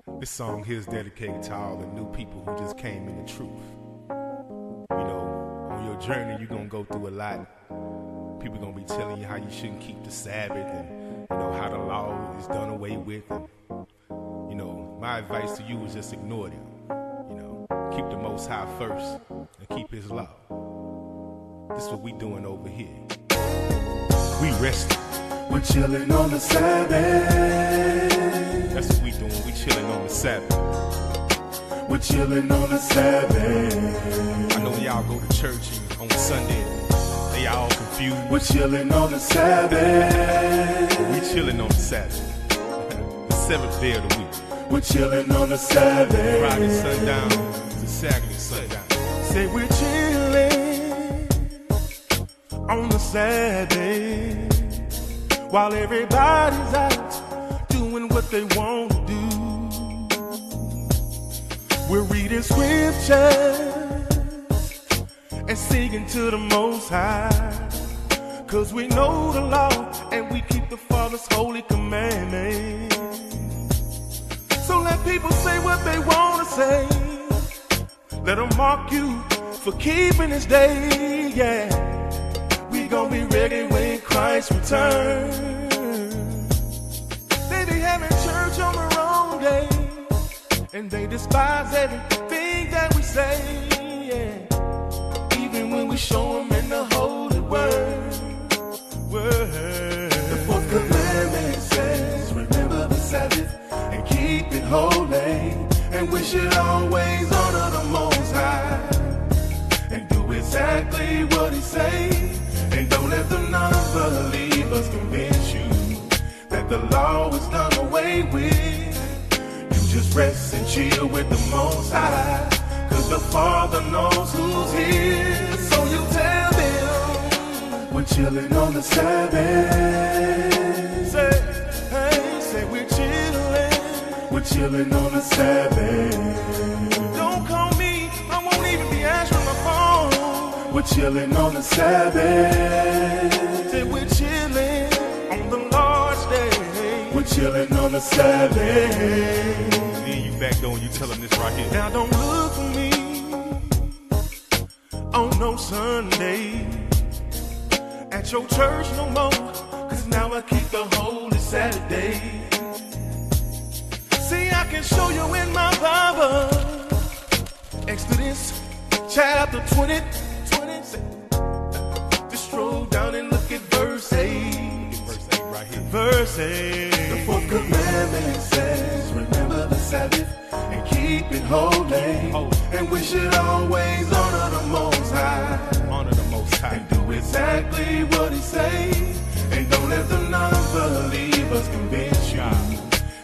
This song here is dedicated to all the new people who just came in the truth. You know, on your journey, you're going to go through a lot. People going to be telling you how you shouldn't keep the Sabbath and, you know, how the law is done away with. And, you know, my advice to you is just ignore them. You know, keep the Most High first and keep His law. This is what we doing over here. We resting. We're chilling on the Sabbath. That's what we doing. We chilling on the Sabbath. We're chilling on the Sabbath. I know y'all go to church on Sunday. They all confused. We're chilling on the Sabbath. But we chilling on the Sabbath. The seventh day of the week. We're chilling on the Sabbath. Friday sundown to Saturday sundown. Say we're chilling on the Sabbath while everybody's out doing what they want to do. We're reading scriptures and singing to the Most High, 'cause we know the law and we keep the Father's holy commandments. So let people say what they want to say. Let them mock you for keeping this day, yeah. We gon' be ready when Christ returns. They be having church on the wrong day, and they despise everything that we say, yeah. Even when we show them in the holy word. The fourth commandment says, remember the Sabbath and keep it holy. And we should always honor the Most High and do exactly what He say. And don't let the non-believers convince you that the law is done away with. You just rest and chill with the Most High, 'cause the Father knows who's here. So you tell them we're chilling on the Sabbath. Say we're chilling. We're chilling on the Sabbath. Don't call me, I won't even be answering my phone. We're chilling on the Sabbath. Say we're chilling on the Lord's day. We're chilling on the Sabbath. Then you back door and you tell them this right here. Now don't look for me on no Sunday at your church no more, 'cause now I keep the holy Saturday. See, I can show you in my Bible, Exodus chapter 20. Just scroll down and look at verse 8. Verse 8 right here. Verse 8. The fourth commandment says, remember the Sabbath and keep it holy. And we should always honor the Most High. Honor the Most High. And do exactly what He say. And don't let the non-believers convince you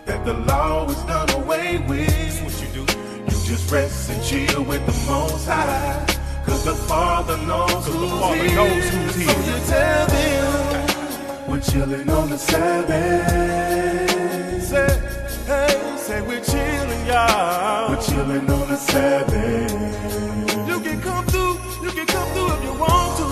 that the law is done away with. That's what you do. You just rest and chill with the Most High, 'cause the Father knows who's here. So you tell them we're chilling on the Sabbath. Say we're chilling, y'all. We're chilling on the Sabbath. You can come through if you want to.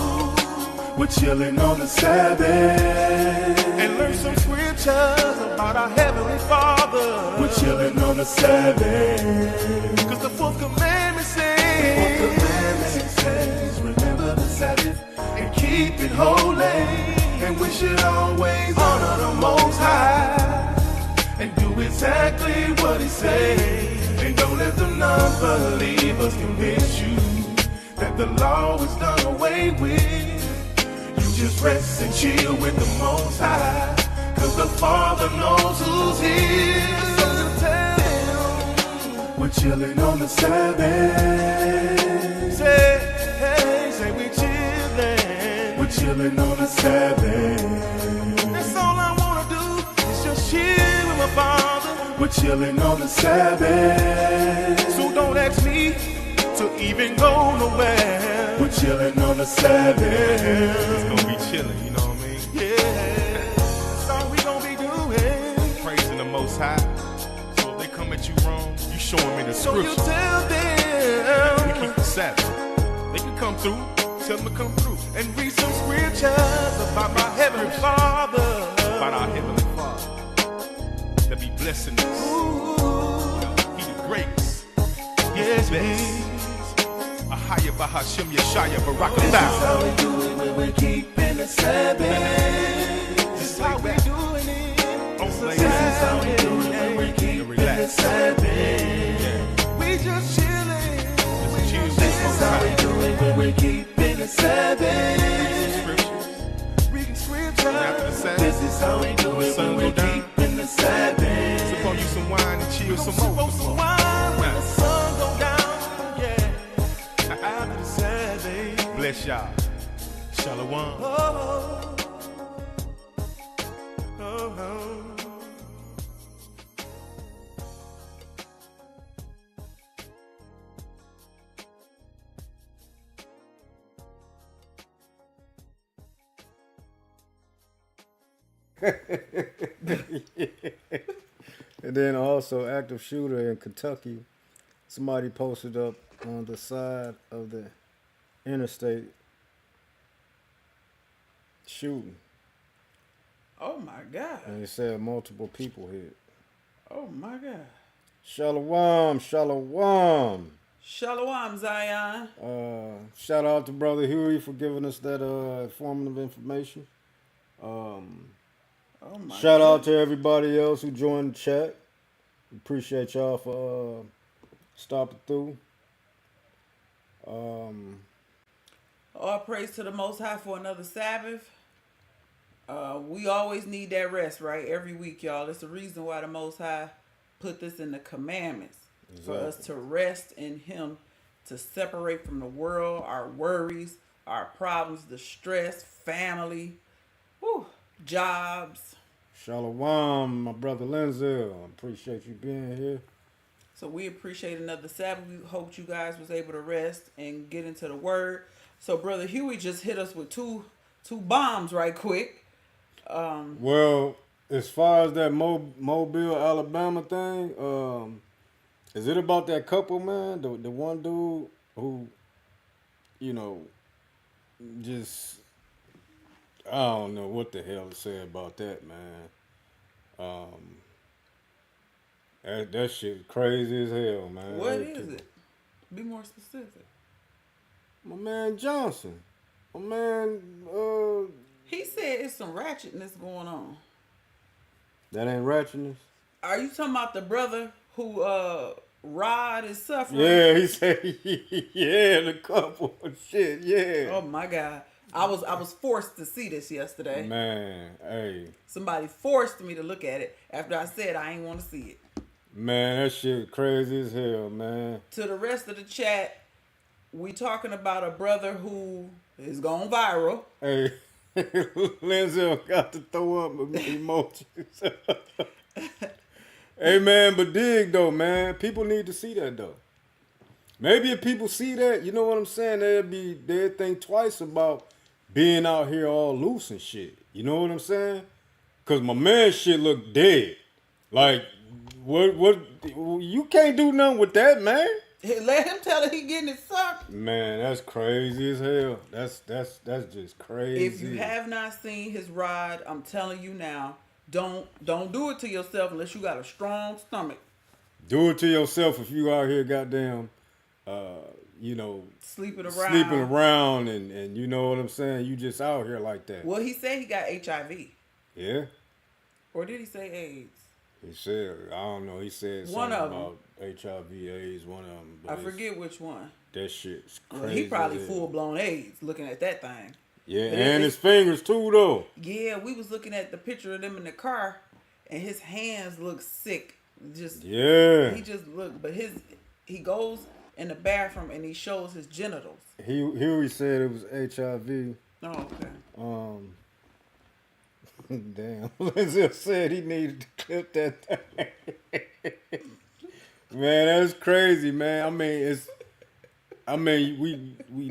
We're chilling on the Sabbath and learn some scriptures about our Heavenly Father. We're chilling on the Sabbath, 'cause the fourth commandment says, remember the Sabbath and keep it holy. And we should always honor the Most High and do exactly what He say. And don't let the non-believers convince you that the law is done away with. Just rest and chill with the Most High, 'cause the Father knows who's here. So you tell Him we're chilling on the Sabbath. Say we're chilling. We're chilling on the Sabbath. That's all I wanna do is just chill with my Father. We're chilling on the Sabbath. So don't ask me to even go nowhere. We're chilling on the Sabbath. It's gonna be chilling, you know what I mean? Yeah, that's all we gonna be doing. Praising the Most High. So if they come at you wrong, you show them in the So scripture. you tell them We keep the Sabbath. They can come through. Tell them to come through. and read some scriptures about my Heavenly Father. About our Heavenly Father that be blessing us. Ooh. grace. Yes, best. Ahaya Bahashim Yeshaya Barak this is how we do it when we're keeping the Sabbath. This is how we doing it. This is how we do it when we're keeping the Sabbath. We just chilling. This is how we do it when we're keeping the Sabbath. Reading scriptures. This is how we do it when we're keeping the Sabbath. Sip on you some wine and chill some more. Some wine when the sun go down. Yeah. After the Sabbath. Bless y'all. Shalom. Oh, oh, oh. And then also active shooter in Kentucky. Somebody posted up on the side of the interstate shooting. Oh my God. And it said multiple people hit. Oh my God. Shalom, shalom. Shalom, Zion. Shout out to Brother Huey for giving us that informative information. Oh my Shout out to everybody else who joined the chat. Appreciate y'all for stopping through. All praise to the Most High for another Sabbath. We always need that rest, right? Every week, y'all. It's the reason why the Most High put this in the commandments. For us to rest in Him, to separate from the world, our worries, our problems, the stress, family, jobs. Shalom, my brother Lenzel. Appreciate you being here. So we appreciate another Sabbath. We hope you guys was able to rest and get into the Word. So Brother Huey just hit us with two bombs right quick. Well, as far as that Mobile, Alabama thing, is it about that couple, man? The one dude who, just, I don't know what the hell to say about that, man. That shit crazy as hell, man. What is it? Be more specific. My man Johnson. My man, He said it's some ratchetness going on. that ain't ratchetness? Are you talking about the brother who Rod is suffering? Yeah, he said, yeah, the couple. Shit, yeah. Oh my God. I was forced to see this yesterday. Man, hey. Somebody forced me to look at it after I said I ain't want to see it. Man, that shit crazy as hell, man. To the rest of the chat, we talking about a brother who is going viral. Hey, Lenzel got to throw up emojis. Hey, man, but dig, though, man. People need to see that, though. Maybe if people see that, you know what I'm saying, they'd think twice about being out here all loose and shit. You know what I'm saying? Because my man shit look dead. Like, what, you can't do nothing with that, man. Let him tell it he getting it sucked. Man, that's crazy as hell. That's just crazy. If you have not seen his rod, I'm telling you now, don't do it to yourself unless you got a strong stomach. Do it to yourself if you out here goddamn sleeping around and you know what I'm saying, you just out here like that. Well, he said he got HIV. Yeah? Or did he say AIDS? He said, I don't know, he said one something of them. about HIV, AIDS, one of them. I forget which one. That shit's crazy. Well, he probably full-blown AIDS looking at that thing. Yeah, but and his fingers too, though. Yeah, we was looking at the picture of them in the car, and his hands look sick. Just yeah. He just looked, but he goes in the bathroom and he shows his genitals. He said it was HIV. Oh, okay. Damn. Lenzel said he needed to clip that thing. Man, that's crazy, man. We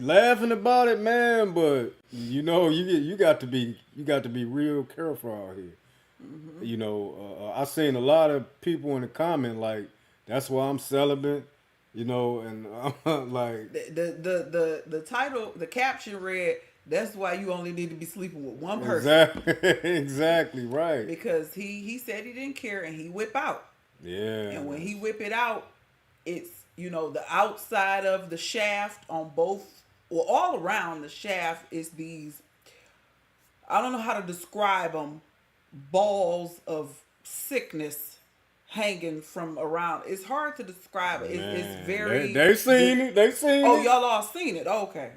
laughing about it, man, but you got to be real careful out here. Mm-hmm. I seen a lot of people in the comment like, that's why I'm celibate, and like the title, the caption read, that's why you only need to be sleeping with one person. Exactly right. Because he said he didn't care and he whip out. Yeah. And when he whip it out, it's, the outside of the shaft on both, or all around the shaft is these, I don't know how to describe them, balls of sickness hanging from around. It's hard to describe it. It's Man, very. they seen it. They seen Oh, it. y'all all seen it. Okay.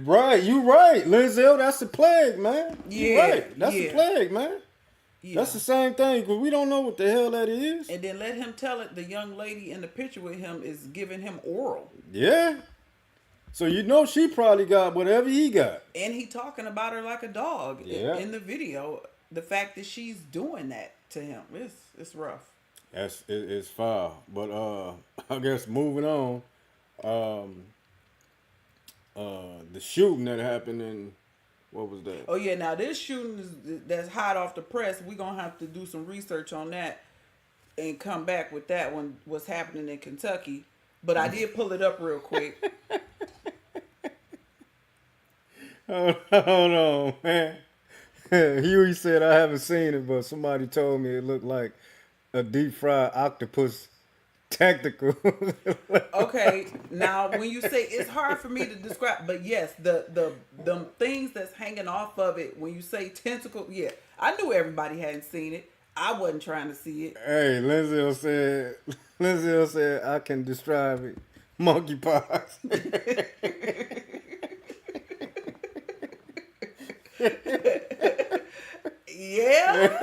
Right, you right, Linzel. That's the plague, man. You Yeah, right. That's the yeah. plague, man. Yeah. That's the same thing because we don't know what the hell that is. And then let him tell it. The young lady in the picture with him is giving him oral. Yeah. So she probably got whatever he got. And he talking about her like a dog in the video. The fact that she's doing that to him, it's rough. It's foul. But I guess moving on, the shooting that happened in, what was that? Oh yeah, now this shooting that's hot off the press. We're gonna have to do some research on that and come back with that one. What's happening in Kentucky? But I did pull it up real quick. Hold on, man. Huey said I haven't seen it, but somebody told me it looked like a deep fried octopus tactical. Okay, now when you say, it's hard for me to describe, but yes, the things that's hanging off of it, when you say tentacle, yeah, I knew everybody hadn't seen it. I wasn't trying to see it. Hey, Lindsay said I can describe it. Monkeypox. Yeah.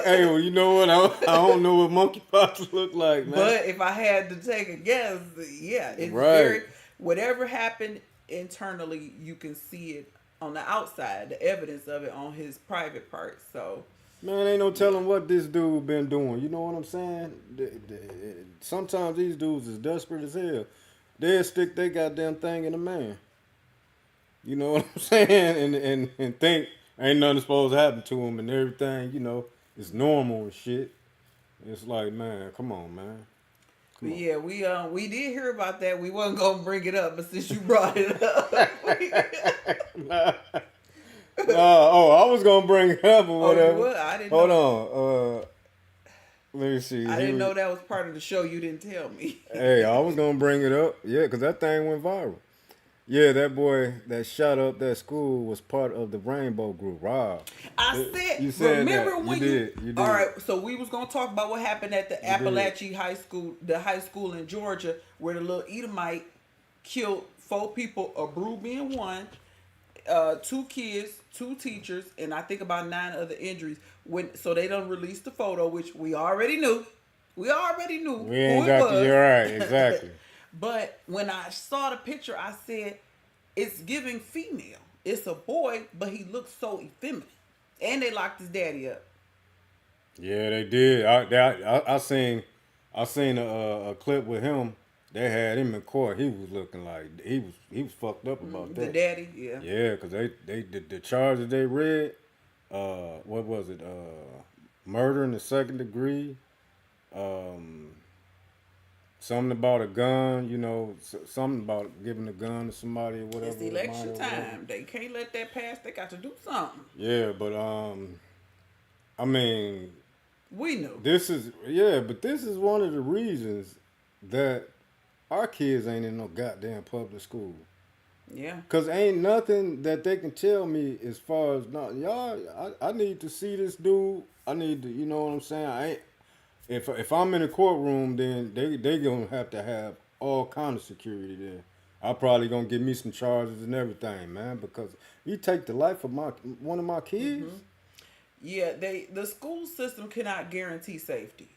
Hey, well, you know what? I don't know what monkeypox look like, man. But if I had to take a guess, yeah, it's right. Whatever happened internally, you can see it on the outside, the evidence of it on his private parts. So, man, ain't no telling what this dude been doing. You know what I'm saying? Sometimes these dudes is desperate as hell. They'll stick their goddamn thing in a man. You know what I'm saying? And think ain't nothing supposed to happen to him and everything, it's normal and shit. It's like, man, come on, man. But yeah, we did hear about that. We wasn't gonna bring it up, but since you brought it up, I was gonna bring it up or whatever. Oh, I didn't. Hold on. Let me see. I didn't know that was part of the show. You didn't tell me. Hey, I was gonna bring it up. Yeah, because that thing went viral. Yeah, that boy that shot up that school was part of the Rainbow Group. Rob. You said remember that. when you did. All right, so we was gonna talk about what happened at the Appalachia High School, the high school in Georgia, where the little Edomite killed 4 people, a Brew being one, 2 kids, 2 teachers, and I think about 9 other injuries. So they done released the photo, which we already knew. We already knew We ain't got the, you're right, exactly. But when I saw the picture, I said, it's giving female. It's a boy, but he looks so effeminate. And they locked his daddy up. Yeah, they did. I seen a clip with him. They had him in court. He was looking like he was fucked up about that. The daddy, yeah. Yeah, because the charges they read, what was it? Murder in the 2nd degree. Something about a gun, something about giving a gun to somebody or whatever. It's election time. They can't let that pass. They got to do something. Yeah, but I mean, we knew. but this is one of the reasons that our kids ain't in no goddamn public school. Yeah. Cause ain't nothing that they can tell me as far as y'all. I need to see this dude. I need to, you know what I'm saying. If I'm in a courtroom, then they gonna have to have all kind of security there. I probably gonna give me some charges and everything, man, because you take the life of one of my kids. Mm-hmm. Yeah, the school system cannot guarantee safety,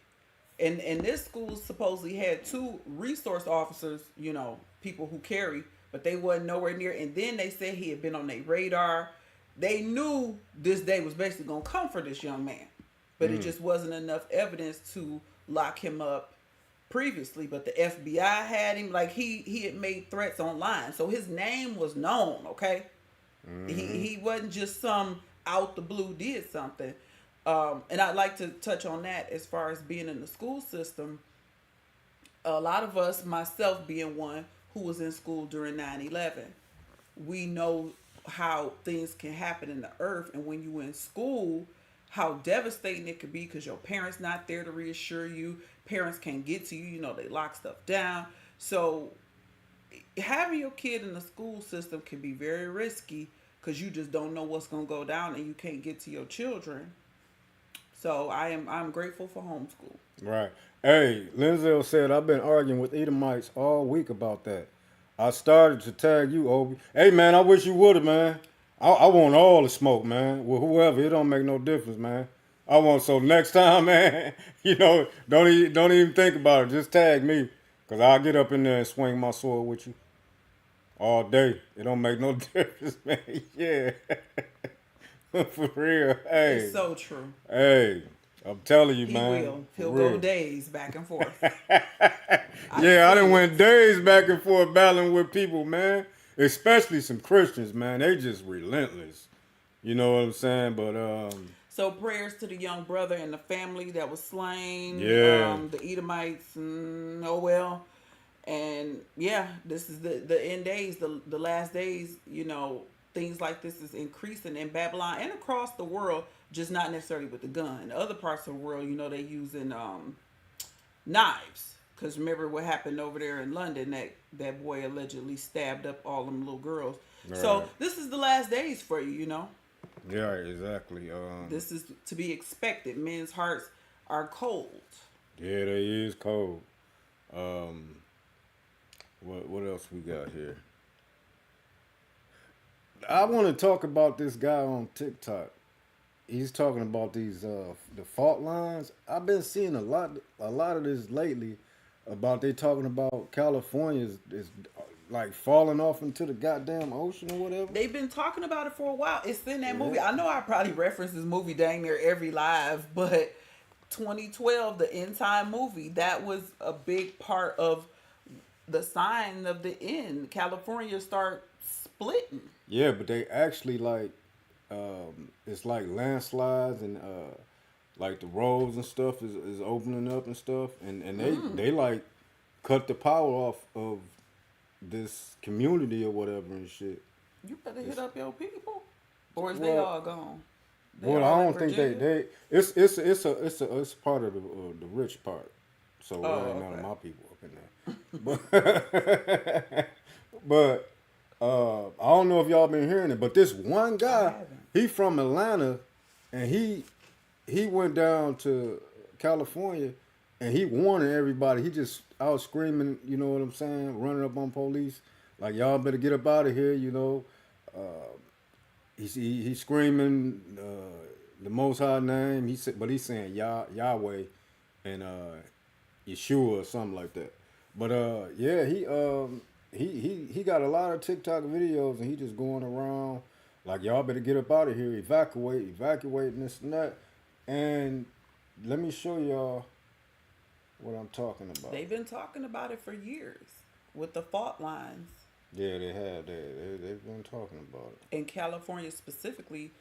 and this school supposedly had 2 resource officers, people who carry, but they wasn't nowhere near. And then they said he had been on their radar. They knew this day was basically gonna come for this young man. But it just wasn't enough evidence to lock him up previously. But the FBI had him, like he had made threats online. So his name was known, okay? Mm-hmm. He wasn't just some out the blue did something. And I'd like to touch on that as far as being in the school system. A lot of us, myself being one, who was in school during 9/11, we know how things can happen in the earth. And when you in school, how devastating it could be because your parents not there to reassure you. Parents can't get to you. You know, they lock stuff down. So having your kid in the school system can be very risky because you just don't know what's going to go down and you can't get to your children. So I'm grateful for homeschool. Right. Hey, Linzel said, I've been arguing with Edomites all week about that. I started to tag you, Obi. Hey, man, I wish you would have, man. I want all the smoke, man. With whoever, it don't make no difference, man. I want, so next time, man, don't even think about it. Just tag me, because I'll get up in there and swing my sword with you all day. It don't make no difference, man. Yeah. For real. Hey. It's so true. Hey. I'm telling you, He man. will. He'll go days back and forth. I done went days back and forth battling with people, man. Especially some Christians, man. They just relentless. You know what I'm saying? But so prayers to the young brother and the family that was slain. Yeah. The Edomites. Oh well. And yeah, this is the end days, the last days. You know, things like this is increasing in Babylon and across the world. Just not necessarily with the gun. Other parts of the world, you know, they using knives. Because remember what happened over there in London, that boy allegedly stabbed up all them little girls. Right. So this is the last days for you, you know. Yeah, exactly. This is to be expected. Men's hearts are cold. Yeah, they is cold. What else we got here? I want to talk about this guy on TikTok. He's talking about these the fault lines. I've been seeing a lot of this lately about they talking about California is like falling off into the goddamn ocean or whatever. They've been talking about it for a while. It's in that movie. I know I probably reference this movie dang near every live, but 2012, the End Time movie, that was a big part of the sign of the end. California start splitting. Yeah, but they actually like it's like landslides and like the roads and stuff is opening up and stuff, and they like cut the power off of this community or whatever and shit. You better hit up your people, or is they all gone? Well, I don't think they. It's part of the rich part, so ain't none of my people up in there. But I don't know if y'all been hearing it, but this one guy, he from Atlanta, and he went down to California, and he warning everybody. He just out screaming, you know what I'm saying, running up on police, like y'all better get up out of here, you know. He's screaming the Most High name. But he's saying Yahweh and Yeshua or something like that. But yeah, he got a lot of TikTok videos, and he just going around like y'all better get up out of here, evacuate, and this and that. And let me show y'all what I'm talking about. They've been talking about it for years with the fault lines. Yeah, they have. They've been talking about it. In California specifically,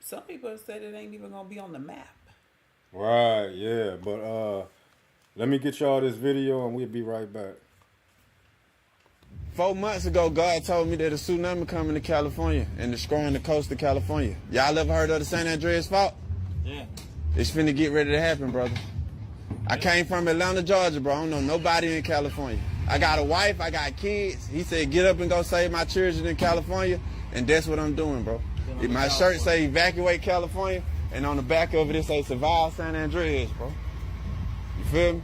some people have said it ain't even gonna be on the map. Right, yeah. But let me get y'all this video and we'll be right back. 4 months ago, God told me that a tsunami coming to California and destroying the coast of California. Y'all ever heard of the San Andreas Fault? Yeah. It's finna get ready to happen, brother. I came from Atlanta, Georgia, bro. I don't know nobody in California. I got a wife, I got kids. He said, get up and go save my children in California, and that's what I'm doing, bro. My shirt say evacuate California, and on the back of it, it say survive San Andreas, bro. You feel me?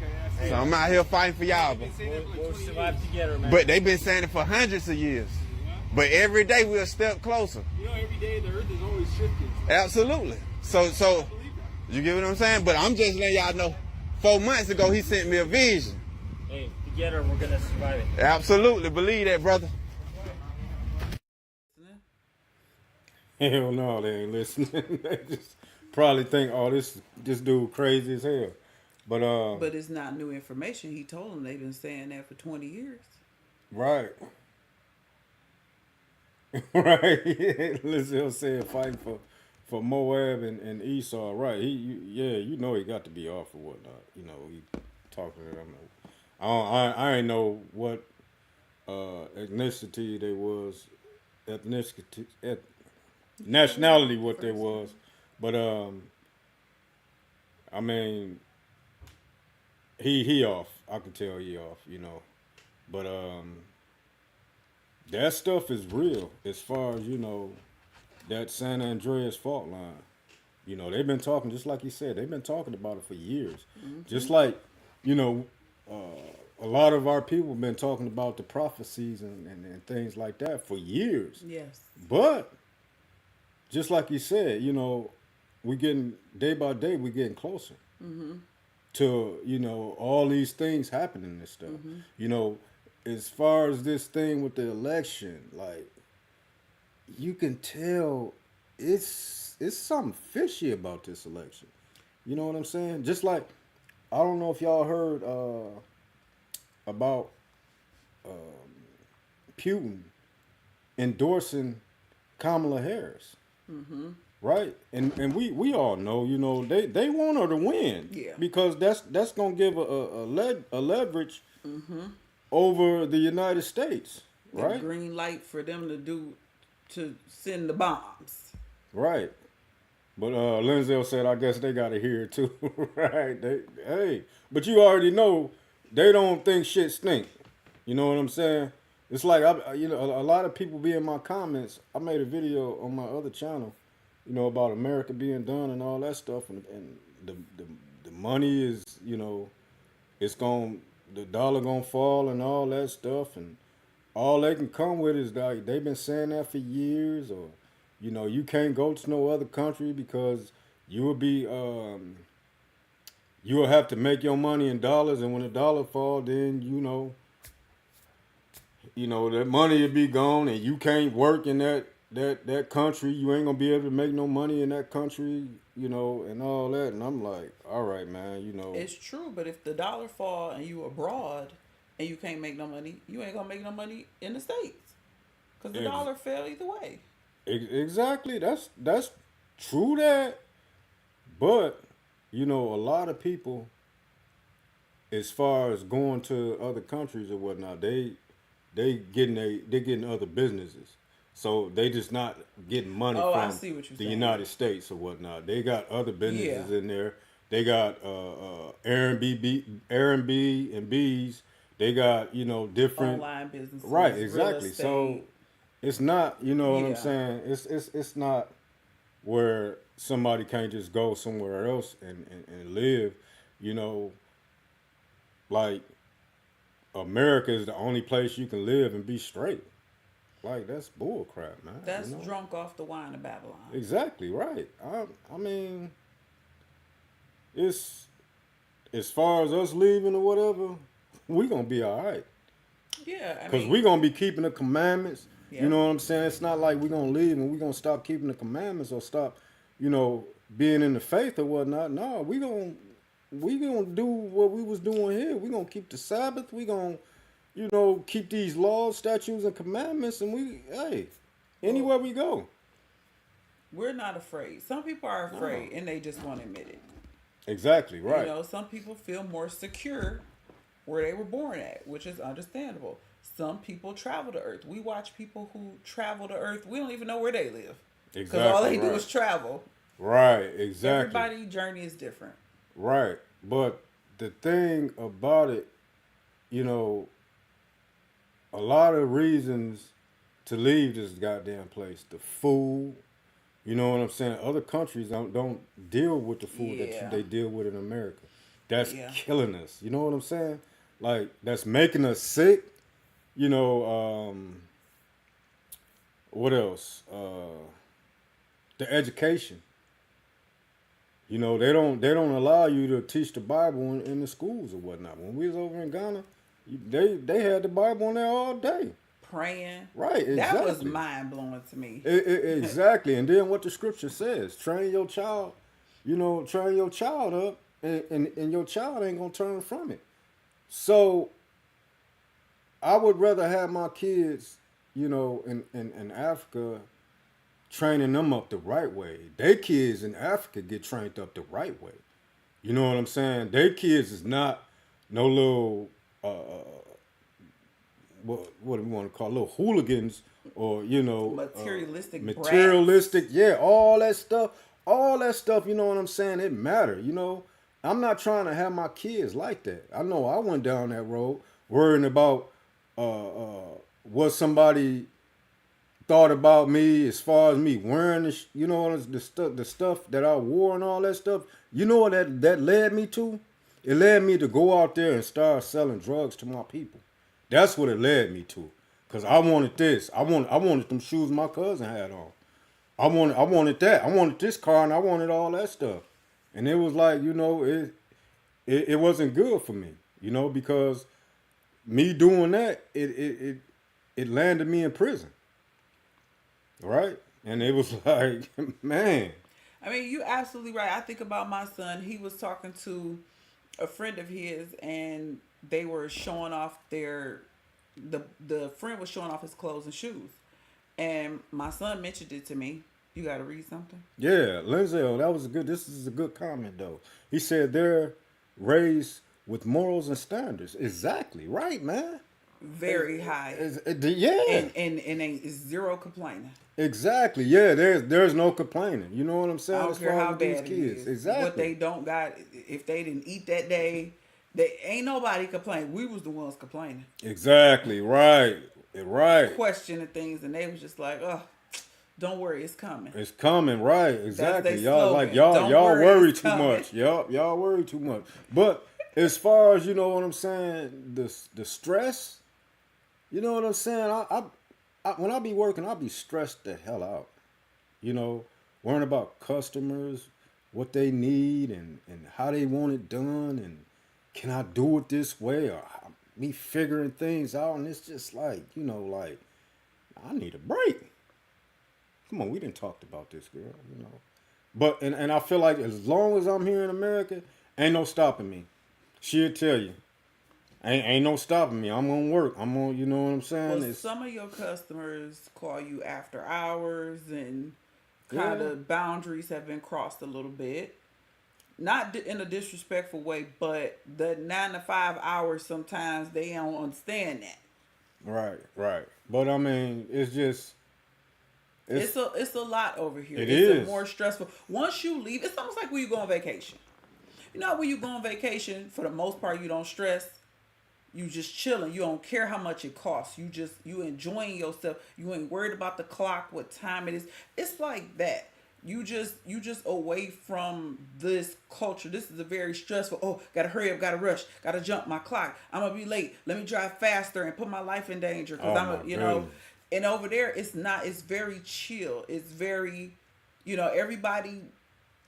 So I'm out here fighting for y'all, bro. We'll survive together, man. But they've been saying it for hundreds of years. But every day we're a step closer. You know, every day the earth is always shifting. Absolutely. So you get what I'm saying? But I'm just letting y'all know, 4 months ago, he sent me a vision. Hey, together we're going to survive it. Absolutely. Believe that, brother. Hell no, they ain't listening. They just probably think, oh, this dude crazy as hell. But it's not new information. He told them they've been saying that for 20 years. Right. Right. Listen, he'll say fighting for Moab and Esau. Right. You know he got to be off or whatnot. You know, he talking to them. I ain't know what ethnicity they was, nationality what they was, but I mean, he off. I can tell he off. But that stuff is real as far as that San Andreas fault line. They've been talking, just like you said, they've been talking about it for years. Just like, you know, a lot of our people have been talking about the prophecies and things like that for years. Yes. But just like you said, we getting day by day, we getting closer to all these things happening and stuff. As far as this thing with the election, like you can tell it's something fishy about this election. You know what I'm saying? Just like I don't know if y'all heard about Putin endorsing Kamala Harris. Right? And we all know, they want her to win. Yeah. Because that's gonna give a leverage over the United States. The Right? green light for them to send the bombs. Right. But Lindsay said, I guess they got to hear it too. Right. But you already know they don't think shit stink. You know what I'm saying? It's like, a lot of people be in my comments. I made a video on my other channel, about America being done and all that stuff. And the money is, it's the dollar going to fall and all that stuff. And all they can come with is like, they've been saying that for years, or, you can't go to no other country because you will be, you will have to make your money in dollars. And when the dollar fall, then, that money will be gone and you can't work in that country. You ain't gonna be able to make no money in that country, and all that. And I'm like, all right, man, It's true, but if the dollar fall and you abroad and you can't make no money, you ain't gonna make no money in the States. Because the dollar fell either way. Exactly. That's true that. But, a lot of people, as far as going to other countries or whatnot, they getting other businesses. So they just not getting money from the United States or whatnot. They got other businesses in there. They got Airbnbs. They got, different online businesses. Right, exactly. So it's not, what I'm saying? It's not where somebody can't just go somewhere else and live, like America is the only place you can live and be straight. Like, that's bull crap, man. That's drunk off the wine of Babylon. Exactly, right. I mean, it's, as far as us leaving or whatever, we going to be all right. Yeah, because we're going to be keeping the commandments. Yeah. You know what I'm saying? It's not like we're going to leave and we're going to stop keeping the commandments or stop, being in the faith or whatnot. No, we going to do what we was doing here. We're going to keep the Sabbath. We're going to, keep these laws, statutes, and commandments. And anywhere we go. We're not afraid. Some people are afraid and they just won't admit it. Exactly, right. Some people feel more secure where they were born at, which is understandable. Some people travel to Earth. We watch people who travel to Earth. We don't even know where they live. Exactly. Because all they do is travel. Right, exactly. Everybody's journey is different. Right. But the thing about it, a lot of reasons to leave this goddamn place. The food, you know what I'm saying? Other countries don't deal with the food that they deal with in America. That's killing us. You know what I'm saying? Like, that's making us sick. What else? The education. They don't allow you to teach the Bible in the schools or whatnot. When we was over in Ghana, they had the Bible in there all day. Praying. Right, exactly. That was mind blowing to me. Exactly. And then what the scripture says, train your child up and your child ain't gonna turn from it. So I would rather have my kids, in Africa, training them up the right way. Their kids in Africa get trained up the right way. You know what I'm saying? Their kids is not no little, what do we want to call, little hooligans or, materialistic, yeah, all that stuff, you know what I'm saying? It matter, I'm not trying to have my kids like that. I know I went down that road worrying about what somebody thought about me as far as me wearing the stuff that I wore and all that stuff. You know what that led me to? It led me to go out there and start selling drugs to my people. That's what it led me to. Cause I wanted this. I wanted them shoes my cousin had on. I wanted that. I wanted this car and I wanted all that stuff. And it was like, it wasn't good for me, because me doing that, it landed me in prison. Right? And it was like, man. I mean, you absolutely right. I think about my son. He was talking to a friend of his, and they were showing off the friend was showing off his clothes and shoes, and my son mentioned it to me. You got to read something. Yeah, Lindsay, this is a good comment though. He said they're raised with morals and standards. Exactly right, man. Very high. Yeah. And ain't zero complaining. Exactly. Yeah, there's no complaining. You know what I'm saying? I don't care how bad it is. Exactly. What they don't got, if they didn't eat that day, they ain't nobody complaining. We was the ones complaining. Exactly. Right. Right. Questioning things, and they was just like, oh, don't worry, it's coming. It's coming, right? Exactly. Y'all slogan. y'all worry too coming. much. Y'all worry too much. But as far as you know what I'm saying, the stress, you know what I'm saying? I when I be working, I be stressed the hell out. Worrying about customers, what they need, and how they want it done, and can I do it this way, or me figuring things out, and it's just like, like I need a break. Come on, we didn't talk about this, girl, But and I feel like as long as I'm here in America, ain't no stopping me. She'll tell you. Ain't no stopping me. I'm gonna work. I'm gonna, you know what I'm saying? Well, some of your customers call you after hours, and kind of boundaries have been crossed a little bit. Not in a disrespectful way, but the 9 to 5 hours, sometimes they don't understand that. Right. But I mean, it's just it's a lot over here. It's more stressful. Once you leave, it's almost like when you go on vacation. When you go on vacation, for the most part, you don't stress. You just chilling. You don't care how much it costs. You enjoying yourself. You ain't worried about the clock, what time it is. It's like that. You just away from this culture. This is a very stressful. Oh, gotta hurry up, gotta rush, gotta jump my clock. I'm gonna be late. Let me drive faster and put my life in danger because And over there, it's not. It's very chill. It's very, everybody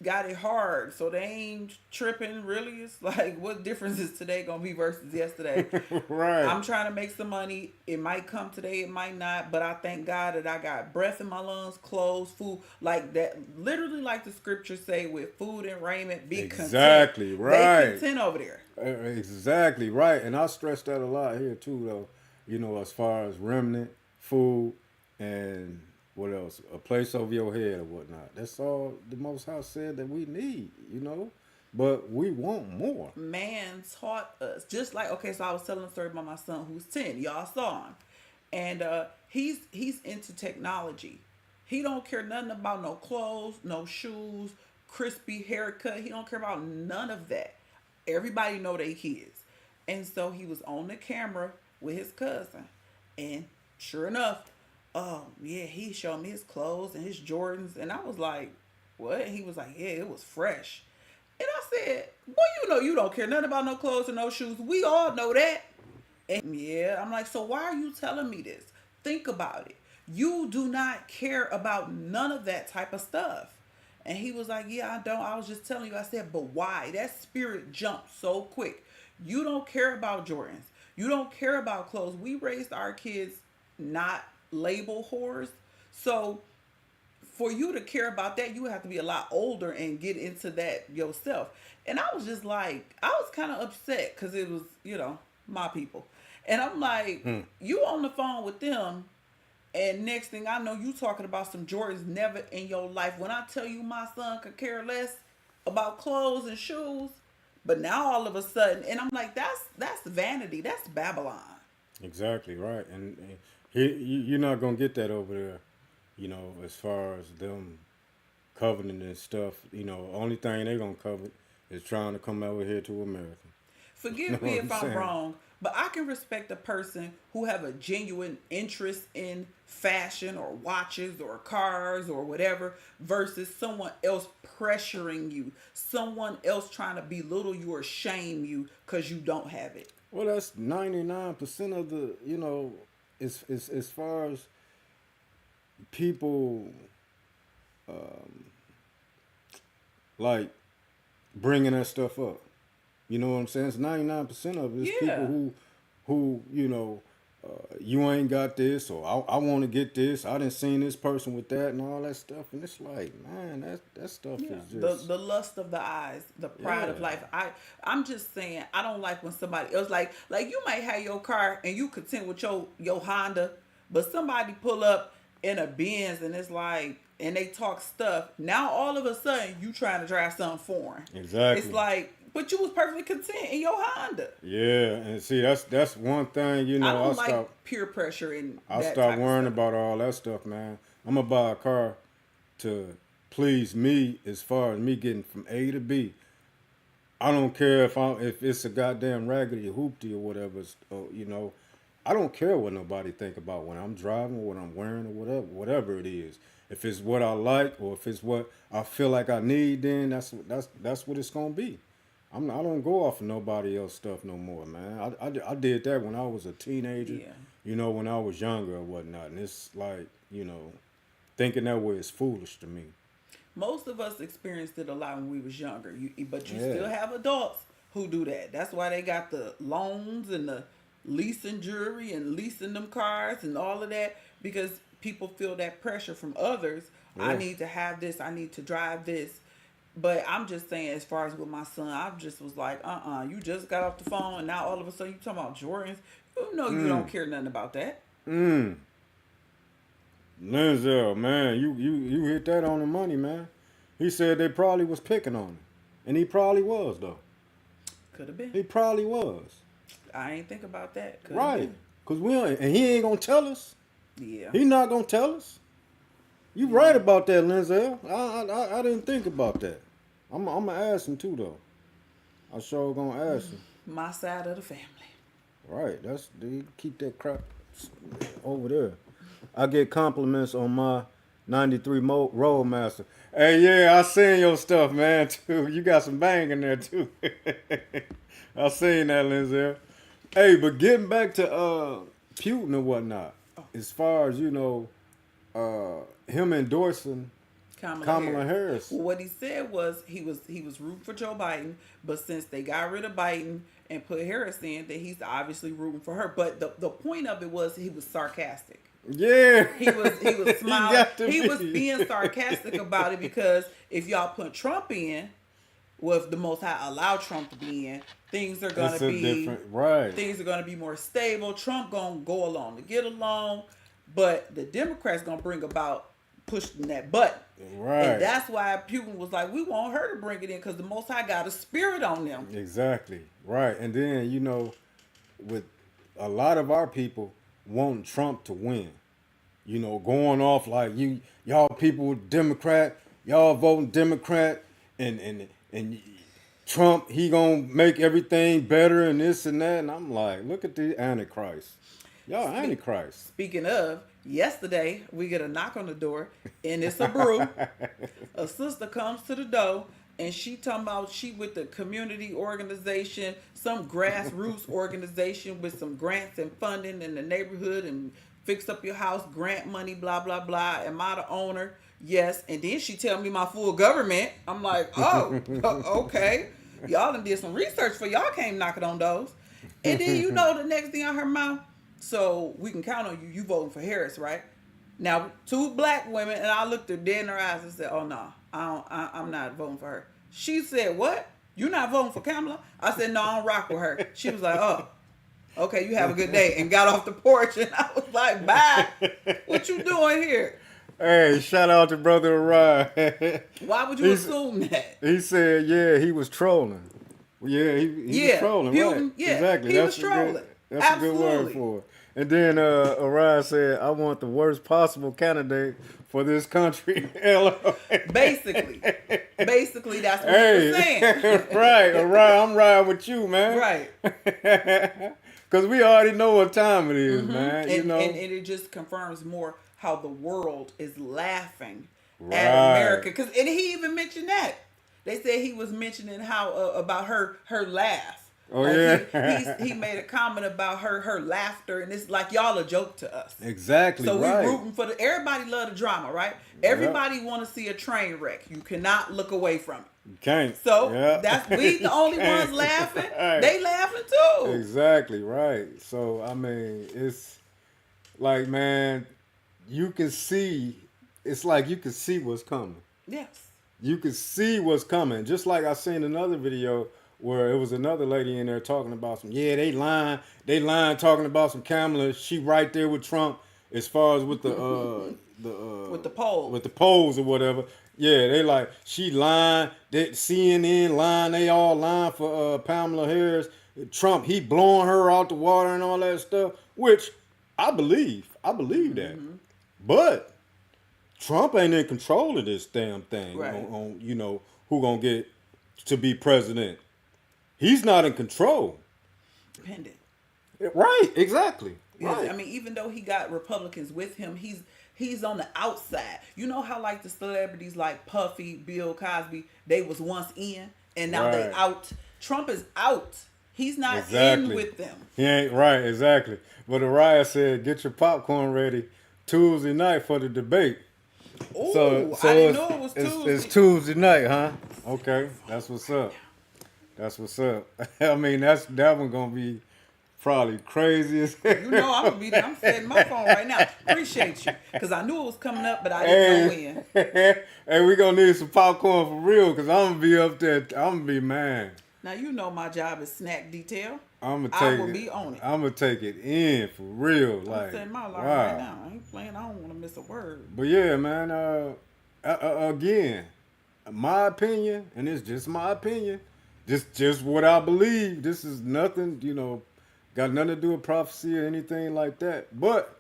got it hard, so they ain't tripping really. It's like, what difference is today gonna be versus yesterday? Right. I'm trying to make some money. It might come today, it might not, but I thank God that I got breath in my lungs, clothes, food, like that. Literally, like the scriptures say, with food and raiment, be content. Exactly right. They content over there. Exactly right, and I stress that a lot here too, though. As far as remnant, food, and what else? A place over your head or whatnot. That's all the Most High said that we need, But we want more. Man taught us. Just like, okay, so I was telling a story about my son who's 10. Y'all saw him. And he's into technology. He don't care nothing about no clothes, no shoes, crispy haircut. He don't care about none of that. Everybody know they kids. And so he was on the camera with his cousin. And sure enough, he showed me his clothes and his Jordans, and I was like, what? And he was like, yeah, it was fresh. And I said, boy, you don't care nothing about no clothes and no shoes. We all know that. And yeah, I'm like, so why are you telling me this? Think about it. You do not care about none of that type of stuff. And he was like, yeah, I don't. I was just telling you. I said, but why? That spirit jumped so quick. You don't care about Jordans. You don't care about clothes. We raised our kids not label whores. So for you to care about that, you have to be a lot older and get into that yourself. And I was just like, I was kind of upset because it was, my people. And I'm like, you on the phone with them, and next thing I know, you talking about some Jordans. Never in your life. When I tell you my son could care less about clothes and shoes, but now all of a sudden, and I'm like, that's vanity. That's Babylon. Exactly right. And you're not gonna get that over there, as far as them coveting and stuff. Only thing they're gonna covet is trying to come over here to America. Forgive Know me what if I'm I'm saying? wrong, but I can respect a person who have a genuine interest in fashion or watches or cars or whatever versus someone else pressuring you, someone else trying to belittle you or shame you because you don't have it. Well, that's 99% of the, as far as people like bringing that stuff up. You know what I'm saying? It's 99% of it is Yeah. people who you ain't got this, or I want to get this. I didn't seen this person with that and all that stuff, and it's like, man, that stuff Yeah. is just The lust of the eyes, the pride of Yeah. life. I'm just saying I don't like when somebody else like you might have your car and you content with your Honda, but somebody pull up in a Benz and it's like and they talk stuff. Now all of a sudden you trying to drive something foreign. Exactly. It's like, but you was perfectly content in your Honda. yeah. And see, that's one thing. I don't I like stopped. peer pressure and I that stopped type of worrying stuff. about all that stuff, man. I'm gonna buy a car to please me as far as me getting from A to B. I don't care if it's a goddamn raggedy hoopty or whatever. I don't care what nobody think about when I'm driving, what I'm wearing, or whatever it is. If it's what I like or if it's what I feel like I need, then that's what it's gonna be. I don't go off of nobody else stuff no more, man. I did that when I was a teenager. Yeah. When I was younger or whatnot, and it's like thinking that way is foolish to me. Most of us experienced it a lot when we was younger. But you Yeah. still have adults who do that. That's why they got the loans and the leasing jewelry and leasing them cars and all of that, because people feel that pressure from others. I Yeah. need to have this. I need to drive this. But I'm just saying, as far as with my son, I just was like, you just got off the phone and now all of a sudden you talking about Jordans. You don't care nothing about that. Linzel, man, you hit that on the money, man. He said they probably was picking on him, and he probably was though. Could have been. He probably was. I ain't think about that. Coulda Right. been. Cause and he ain't gonna tell us. Yeah. He not gonna tell us. You right about that, Linzel. I didn't think about that. I'm gonna ask him too though. I sure gonna ask him. My side of the family. Right. You keep that crap over there. I get compliments on my 93 Roadmaster. Hey, yeah, I seen your stuff, man, too. You got some bang in there, too. I seen that, Linzel. Hey, but getting back to Putin and whatnot, as far as, him endorsing Kamala Harris. Well, what he said was he was rooting for Joe Biden, but since they got rid of Biden and put Harris in, that he's obviously rooting for her. But the point of it was he was sarcastic. Yeah. He was smiling. got to He be. was being sarcastic about it because if y'all put Trump in, well, if the Most High allow Trump to be in, things are gonna It's a be different, right. things are gonna be more stable. Trump gonna go along to get along, but the Democrats gonna bring about pushing that button. Right. And that's why Putin was like, we want her to bring it in because the Most High got a spirit on them. Exactly. Right. And then, with a lot of our people wanting Trump to win, going off like y'all people Democrat, y'all voting Democrat, and Trump, he gonna make everything better and this and that. And I'm like, look at the Antichrist. Y'all Antichrist. Speaking of, yesterday we get a knock on the door and it's a Brew. A sister comes to the door and she talking about she with the community organization, some grassroots organization with some grants and funding in the neighborhood and fix up your house, grant money, blah, blah, blah. Am I the owner? Yes. And then she tell me my full government. I'm like, oh, okay. Y'all done did some research for y'all came knocking on doors. And then the next thing out her mouth, so we can count on you. You voting for Harris, right? Now, 2 black women, and I looked her dead in her eyes and said, oh, no, I'm not voting for her. She said, what? You not voting for Kamala? I said, no, I don't rock with her. She was like, oh, okay, you have a good day. And got off the porch, and I was like, bye. What you doing here? Hey, shout out to Brother Orion. Why would you assume that? He said, yeah, he was trolling. Yeah, he was trolling, Putin, right? yeah, Exactly. he was trolling. That's a good word Absolutely. for it. And then Orion said, I want the worst possible candidate for this country. Basically, that's what he was saying. Right, Orion, I'm riding with you, man. Right. Because we already know what time it is, man. And, you know? and it just confirms more how the world is laughing Right. at America. And he even mentioned that. They said he was mentioning how about her laugh. Oh, Like, yeah. he made a comment about her laughter, and it's like y'all a joke to us. Exactly, So right. we rooting for everybody love the drama, right? Everybody want to see a train wreck. You cannot look away from it. You can't. So Yeah. we the only ones laughing. Right. They laughing too. Exactly, right. So, I mean, it's like, man, you can see, it's like you can see what's coming. Yes. You can see what's coming. Just like I seen another video where it was another lady in there talking about they lying talking about some Kamala. She right there with Trump as far as with With the polls. with the polls or whatever. Yeah, they like she lying. That CNN lying. They all lying for Pamela Harris. Trump, he blowing her out the water and all that stuff, which I believe that. But Trump ain't in control of this damn thing. Right. On who gonna get to be president. He's not in control. Dependent. Right, exactly. Yes, Right. I mean, even though he got Republicans with him, he's on the outside. You know how like the celebrities like Puffy, Bill Cosby, they was once in and now they Right. out. Trump is out. He's not Exactly. in with them. He ain't right, exactly. But Araya said, get your popcorn ready Tuesday night for the debate. Ooh, I didn't know it was Tuesday. It's Tuesday night, huh? Okay, that's what's up. That's what's up. I mean, that one gonna be probably crazy as hell. You know I'm gonna be there. I'm setting my phone right now. Appreciate you, because I knew it was coming up, but I didn't know when. Hey, we gonna need some popcorn for real, because I'm gonna be up there. I'm gonna be mad. Now you know my job is snack detail. I'm gonna I take will it. be on it. I'm gonna take it in for real. I'm Like, setting my alarm wow. right now. I ain't playing. I don't want to miss a word. But yeah, man. Again, my opinion, and it's just my opinion. Just what I believe. This is nothing, got nothing to do with prophecy or anything like that. But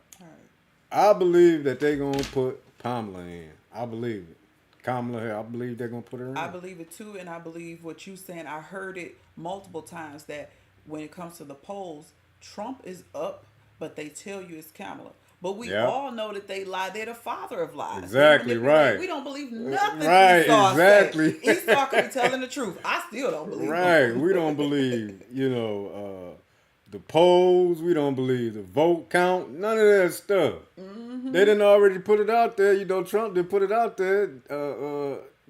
I believe that they're gonna put Kamala in. I believe it. Kamala, I believe they're gonna put her in. I believe it too, and I believe what you saying. I heard it multiple times that when it comes to the polls, Trump is up, but they tell you it's Kamala. But we all know that they lie. They're the father of lies. Exactly, right. We don't believe nothing Right, Esau exactly. said. Esau could be telling the truth. I still don't believe Right. him. We don't believe, the polls. We don't believe the vote count. None of that stuff. Mm-hmm. They didn't already put it out there. Trump did put it out there.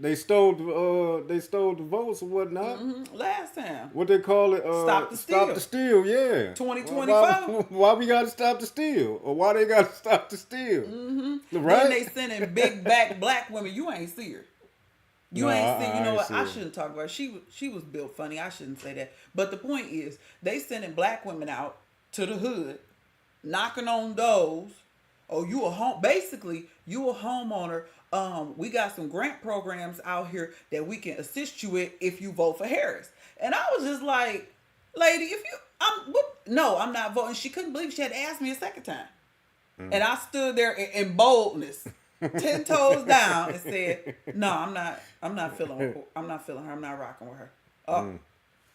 They stole the votes or whatnot. Mm-hmm. Last time. What they call it? Stop the steal. Stop the steal, yeah. 2024. Why we got to stop the steal? Or why they got to stop the steal? Mm-hmm. Right? Then they sending big back black women. You ain't see her. You ain't see. You know what? I shouldn't talk about her. She was built funny. I shouldn't say that. But the point is, they sending black women out to the hood, knocking on doors. Oh, you a home? Basically, you a homeowner. We got some grant programs out here that we can assist you with if you vote for Harris. And I was just like, lady, I'm not voting. She couldn't believe she had asked me a second time. Mm. And I stood there in boldness, 10 toes down, and said, no, I'm not feeling her. I'm not rocking with her. Oh,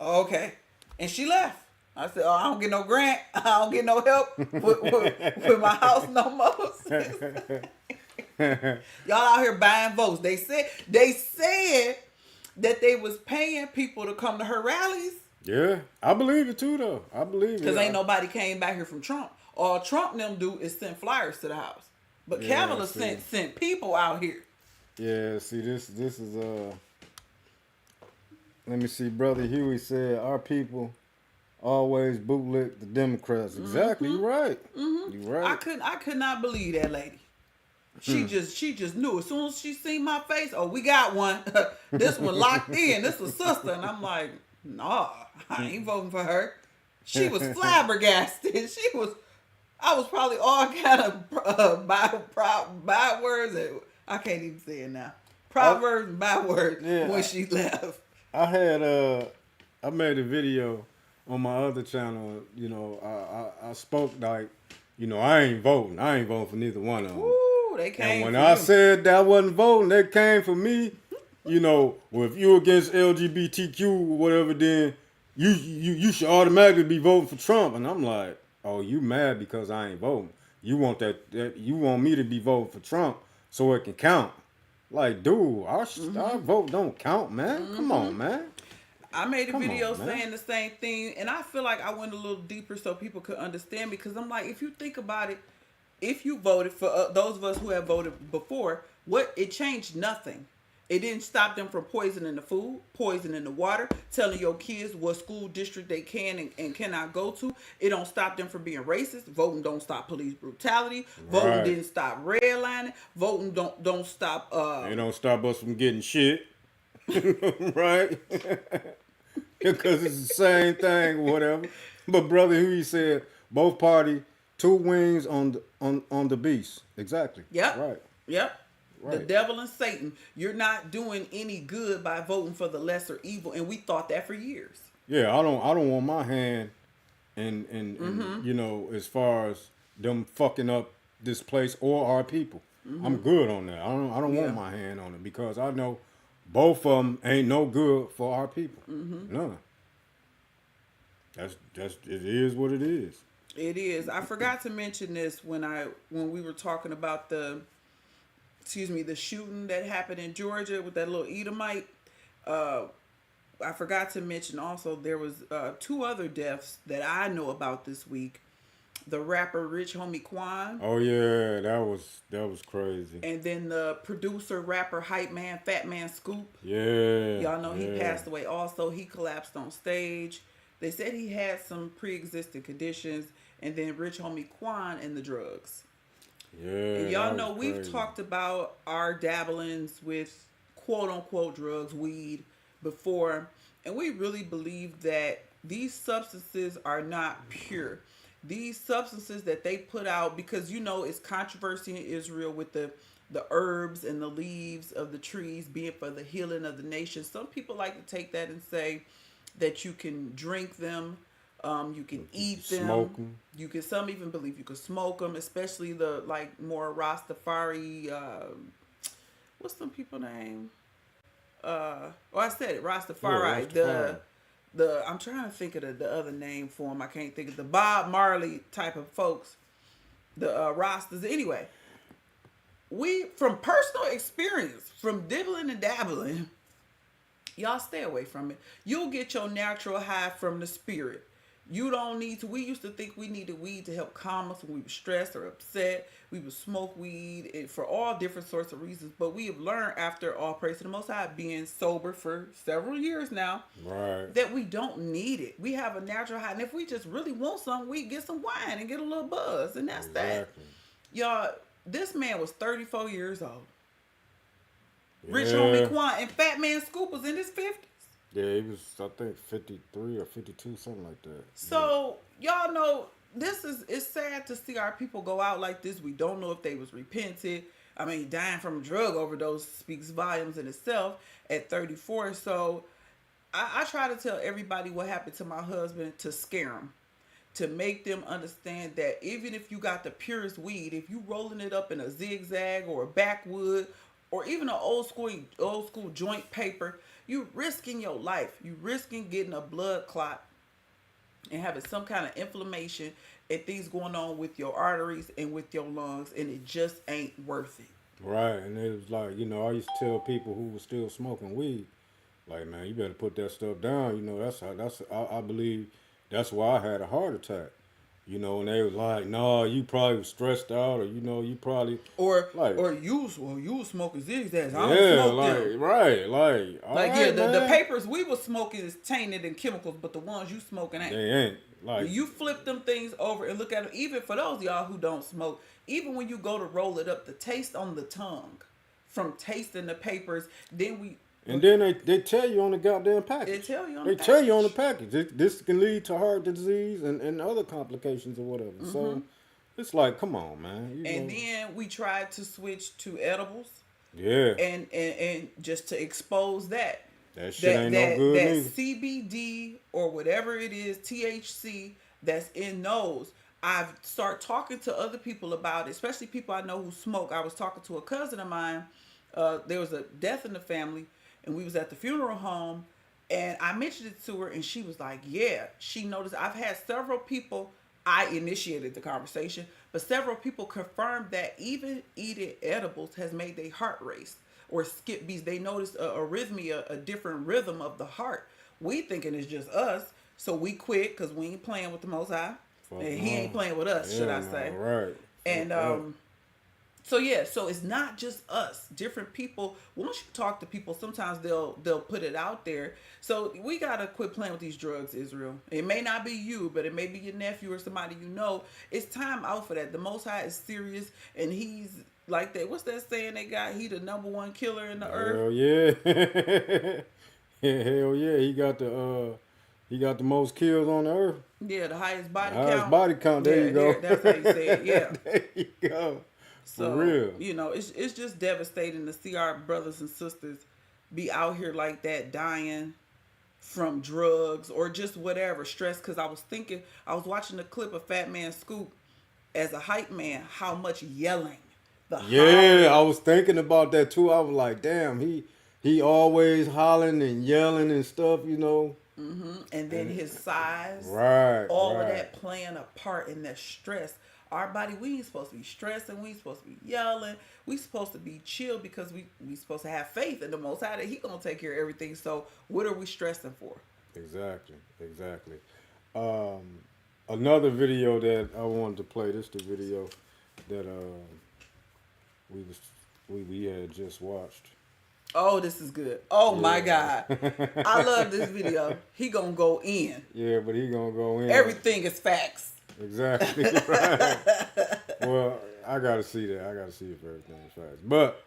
okay. And she left. I said, I don't get no grant. I don't get no help with my house no more. Y'all out here buying votes. They said that they was paying people to come to her rallies. Yeah, I believe it too, though. I believe it. Because ain't nobody came back here from Trump. All Trump and them do is send flyers to the house. But Kamala sent people out here. Yeah, see, this is let me see. Brother Huey said, our people always bootlick the Democrats. Exactly, you're right. Mm-hmm. You're right. I could not believe that lady. She just knew. As soon as she seen my face, oh, we got one. This one locked in. This was sister. And I'm like, nah, I ain't voting for her. She was flabbergasted. I was probably all kind of bywords. I can't even say it now. Proverbs and bywords when she left. I made a video on my other channel, you know, I spoke like, you know, I ain't voting. I ain't voting for neither one of them. Woo, they came And when for I you. said that I wasn't voting, they came for me. You know, well, if you're against LGBTQ or whatever, then you should automatically be voting for Trump. And I'm like, oh, you mad because I ain't voting? You want that you want me to be voting for Trump so it can count? Like, dude, our vote don't count, man. Come on, man. I made a Come video on, man. saying the same thing, and I feel like I went a little deeper so people could understand me. Because I'm like, if you think about it, if you voted for those of us who have voted before, it changed nothing. It didn't stop them from poisoning the food, poisoning the water, telling your kids what school district they can and cannot go to. It don't stop them from being racist. Voting don't stop police brutality. Voting Right. didn't stop redlining. Voting don't stop. They don't stop us from getting shit, right? Because it's the same thing, whatever. But brother, who he said both party, two wings on the beast. Exactly. Yep. Right. Yep. The Right. devil and Satan. You're not doing any good by voting for the lesser evil, and we thought that for years. Yeah, I don't want my hand in you know, as far as them fucking up this place or our people. I'm good on that. I don't Yeah. want my hand on it because I know both of them ain't no good for our people. None. That's it is what it is. It is. I forgot to mention this when we were talking about the shooting that happened in Georgia with that little Edomite. I forgot to mention also there was two other deaths that I know about this week. The rapper Rich Homie Quan. Oh yeah, that was crazy. And then the producer, rapper, hype man, Fat Man Scoop. Yeah. Y'all know he yeah. passed away also. He collapsed on stage. They said he had some pre-existing conditions. And then Rich Homie Quan and the drugs. Yeah. And y'all that know was we've crazy. talked about our dabblings with quote-unquote drugs, weed, before. And we really believe that these substances are not pure. These substances that they put out, because you know it's controversy in Israel with the herbs and the leaves of the trees being for the healing of the nation. Some people like to take that and say that you can drink them, you can eat them, smoke 'em. you can. Some even believe you can smoke them, especially the like more Rastafari. What's some people name? I said it, Rastafari. Rastafari. The I'm trying to think of the other name for them. I can't think of the Bob Marley type of folks. The Rastas. Anyway, we from personal experience, from dibbling and dabbling, y'all stay away from it. You'll get your natural high from the spirit. You don't need to. We used to think we needed weed to help calm us when we were stressed or upset. We would smoke weed for all different sorts of reasons. But we have learned, after all praise to the Most High, being sober for several years now, Right. that we don't need it. We have a natural high. And if we just really want something, we get some wine and get a little buzz. And that's that. Exactly. Y'all, this man was 34 years old. Rich Yeah. Homie Quan and Fat Man Scoop was in his 50s. Yeah, he was, I think, 53 or 52, something like that. So y'all know it's sad to see our people go out like this. We don't know if they was repented. I mean, dying from a drug overdose speaks volumes in itself at 34. So I try to tell everybody what happened to my husband to scare them, to make them understand that even if you got the purest weed, if you rolling it up in a zigzag or a backwood or even an old school joint paper, you risking your life. You risking getting a blood clot and having some kind of inflammation and things going on with your arteries and with your lungs, and it just ain't worth it. Right, and it was like, you know, I used to tell people who were still smoking weed, like, man, you better put that stuff down. You know, I believe that's why I had a heart attack. You know, and they was like, "No, you probably was stressed out, or you know, you probably Or like, you was smoking zigzags. I don't yeah, smoke like, them. right, like, all Like, right, yeah, the man. papers we was smoking is tainted in chemicals, but the ones you smoking ain't. They ain't like You flip them things over and look at them. Even for those of y'all who don't smoke, even when you go to roll it up, the taste on the tongue from tasting the papers, And then they tell you on the goddamn package. They tell you on They the tell you on the package. package. This can lead to heart disease and other complications or whatever. So it's like, come on, man. You And know. then we tried to switch to edibles, Yeah. and just to expose that. That shit ain't no good that neither. CBD or whatever it is, THC that's in those. I've started talking to other people about it, especially people I know who smoke. I was talking to a cousin of mine. There was a death in the family, and we was at the funeral home, and I mentioned it to her, and she was like, yeah, she noticed. I've had several people, I initiated the conversation, but several people confirmed that even eating edibles has made their heart race or skip beats. They noticed a arrhythmia, a different rhythm of the heart. We thinking it's just us, so we quit because we ain't playing with the Most High. And he ain't playing with us, should I say. Right. And so yeah, so it's not just us. Different people, once you talk to people, sometimes they'll put it out there. So we gotta quit playing with these drugs, Israel. It may not be you, but it may be your nephew or somebody you know. It's time out for that. The Most High is serious, and he's like that. What's that saying they got? He the number one killer in the earth. Hell yeah. Hell yeah. He got the most kills on the earth. Yeah, the highest body Highest count. body count. There you go. That's how you say it. Yeah. There you go. So, For real. you know, it's just devastating to see our brothers and sisters be out here like that, dying from drugs or just whatever, stress. Because I was watching the clip of Fat Man Scoop as a hype man, how much yelling. Yeah, I was thinking about that too. I was like, damn, he always hollering and yelling and stuff, you know. Mm-hmm. And then his size, all of that playing a part in that stress. Our body, we ain't supposed to be stressing. We ain't supposed to be yelling. We supposed to be chill because we supposed to have faith in the Most High that He gonna take care of everything. So what are we stressing for? Exactly. Another video that I wanted to play. This is the video that we had just watched. Oh, this is good. Oh, yeah. My God. I love this video. He gonna go in. Yeah, but he gonna go in. Everything is facts. Exactly. Right. Well, I gotta see that. I gotta see if everything is facts. But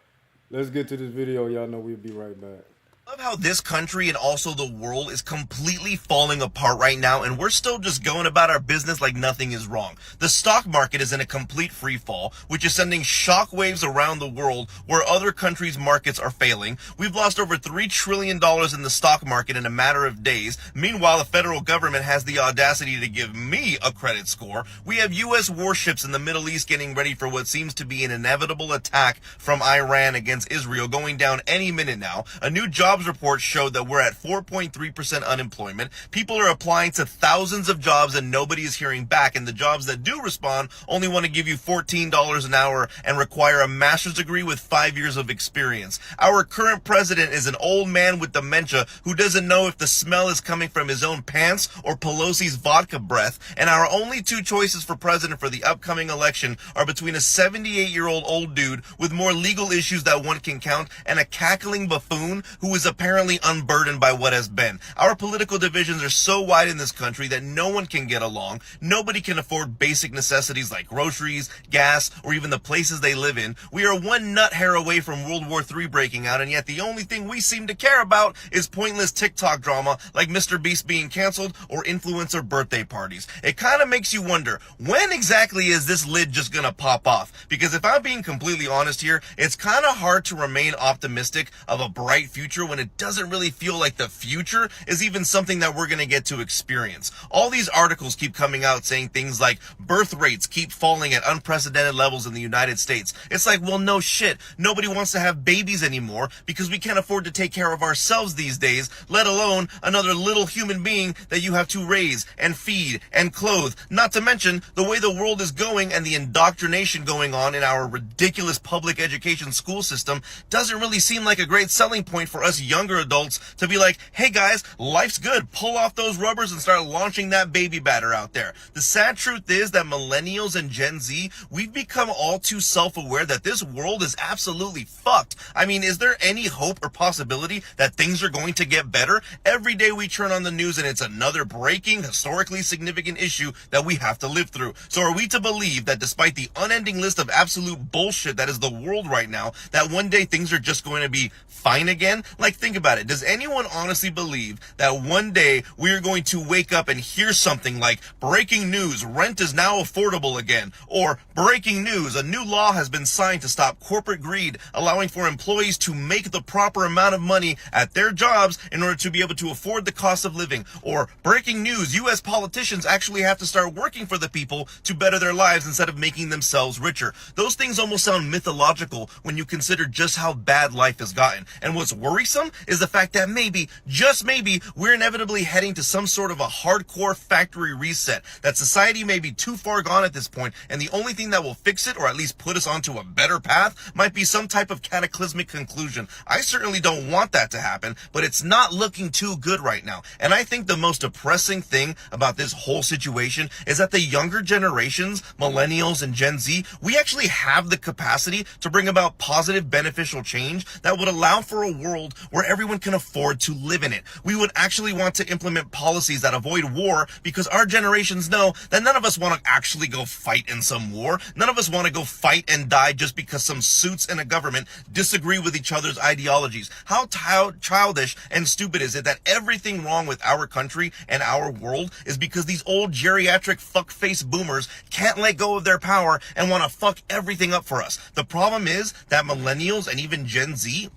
let's get to this video. Y'all know we'll be right back. I love how this country and also the world is completely falling apart right now, and we're still just going about our business like nothing is wrong. The stock market is in a complete free fall, which is sending shockwaves around the world where other countries' markets are failing. We've lost over $3 trillion in the stock market in a matter of days. Meanwhile, the federal government has the audacity to give me a credit score. We have U.S. warships in the Middle East getting ready for what seems to be an inevitable attack from Iran against Israel going down any minute now. A new jobs report showed that we're at 4.3% unemployment. People are applying to thousands of jobs and nobody is hearing back. And the jobs that do respond only want to give you $14 an hour and require a master's degree with 5 years of experience. Our current president is an old man with dementia who doesn't know if the smell is coming from his own pants or Pelosi's vodka breath. And our only two choices for president for the upcoming election are between a 78-year-old old dude with more legal issues that one can count and a cackling buffoon who is apparently unburdened by what has been. Our political divisions are so wide in this country that no one can get along. Nobody can afford basic necessities like groceries, gas, or even the places they live in. We are one nut hair away from World War III breaking out, and yet the only thing we seem to care about is pointless TikTok drama like Mr. Beast being canceled or influencer birthday parties. It kind of makes you wonder, when exactly is this lid just gonna pop off? Because if I'm being completely honest here, it's kind of hard to remain optimistic of a bright future when it doesn't really feel like the future is even something that we're going to get to experience. All these articles keep coming out saying things like birth rates keep falling at unprecedented levels in the United States. It's like, well, no shit. Nobody wants to have babies anymore because we can't afford to take care of ourselves these days, let alone another little human being that you have to raise and feed and clothe. Not to mention the way the world is going and the indoctrination going on in our ridiculous public education school system doesn't really seem like a great selling point for us younger adults to be like, hey guys, life's good. Pull off those rubbers and start launching that baby batter out there. The sad truth is that millennials and Gen Z, we've become all too self-aware that this world is absolutely fucked. I mean, is there any hope or possibility that things are going to get better? Every day we turn on the news and it's another breaking, historically significant issue that we have to live through. So are we to believe that despite the unending list of absolute bullshit that is the world right now, that one day things are just going to be fine again? Like, Like, think about it. Does anyone honestly believe that one day we are going to wake up and hear something like, breaking news, rent is now affordable again, or breaking news, a new law has been signed to stop corporate greed, allowing for employees to make the proper amount of money at their jobs in order to be able to afford the cost of living, or breaking news, U.S. politicians actually have to start working for the people to better their lives instead of making themselves richer. Those things almost sound mythological when you consider just how bad life has gotten. And what's worrisome is the fact that maybe, just maybe, we're inevitably heading to some sort of a hardcore factory reset, that society may be too far gone at this point, and the only thing that will fix it, or at least put us onto a better path, might be some type of cataclysmic conclusion. I certainly don't want that to happen, but it's not looking too good right now. And I think the most depressing thing about this whole situation is that the younger generations, millennials and Gen Z, we actually have the capacity to bring about positive, beneficial change that would allow for a world where everyone can afford to live in it. We would actually want to implement policies that avoid war, because our generations know that none of us want to actually go fight in some war. None of us want to go fight and die just because some suits in a government disagree with each other's ideologies. How childish and stupid is it that everything wrong with our country and our world is because these old geriatric fuckface boomers can't let go of their power and want to fuck everything up for us. The problem is that millennials and even Gen Z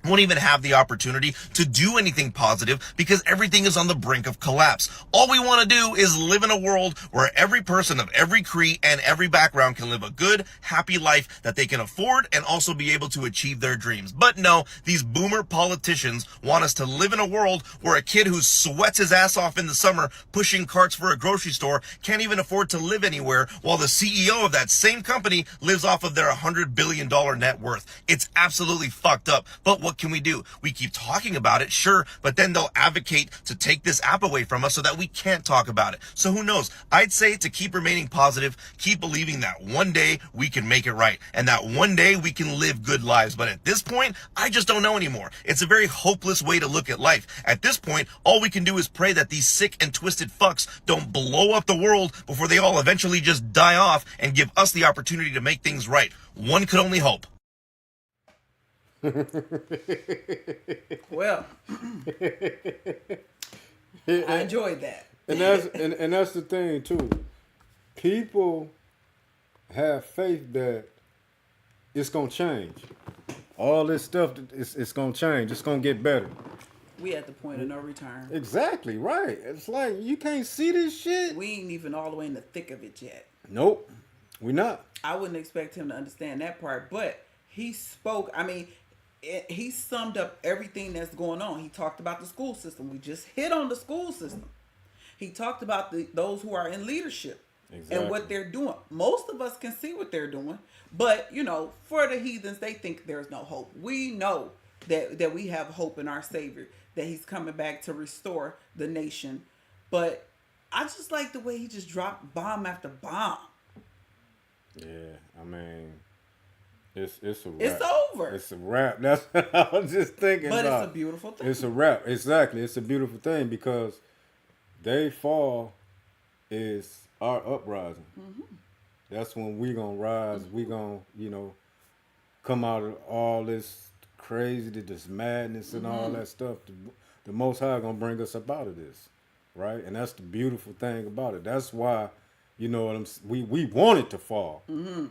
won't even have the opportunity to do anything positive because everything is on the brink of collapse. All we want to do is live in a world where every person of every creed and every background can live a good, happy life that they can afford and also be able to achieve their dreams. But no, these boomer politicians want us to live in a world where a kid who sweats his ass off in the summer pushing carts for a grocery store can't even afford to live anywhere, while the CEO of that same company lives off of their $100 billion net worth. It's absolutely fucked up. But what can we do? We keep talking about it, sure, but then they'll advocate to take this app away from us so that we can't talk about it. So who knows? I'd say to keep remaining positive, keep believing that one day we can make it right, and that one day we can live good lives. But at this point, I just don't know anymore. It's a very hopeless way to look at life. At this point, all we can do is pray that these sick and twisted fucks don't blow up the world before they all eventually just die off and give us the opportunity to make things right. One could only hope. Well, I enjoyed that. And that's the thing too. People have faith that it's gonna change. All this stuff, it's gonna change. It's gonna get better. We at the point of no return. Exactly right. It's like you can't see this shit. We ain't even all the way in the thick of it yet. Nope, we not. I wouldn't expect him to understand that part, but he spoke. I mean, he summed up everything that's going on. He talked about the school system. We just hit on the school system. He talked about those who are in leadership and what they're doing. Most of us can see what they're doing, but you know, for the heathens, they think there's no hope. We know that we have hope in our Savior, that He's coming back to restore the nation. But I just like the way he just dropped bomb after bomb. Yeah, I mean, it's a wrap. It's over. It's a wrap. That's what I was just thinking. But about. It's a beautiful thing. It's a wrap. Exactly. It's a beautiful thing because they fall is our uprising. Mm-hmm. That's when we gonna rise. Mm-hmm. We gonna, come out of all this crazy, this madness and all that stuff. The Most High gonna bring us up out of this, right? And that's the beautiful thing about it. That's why, we want it to fall. Mm-hmm.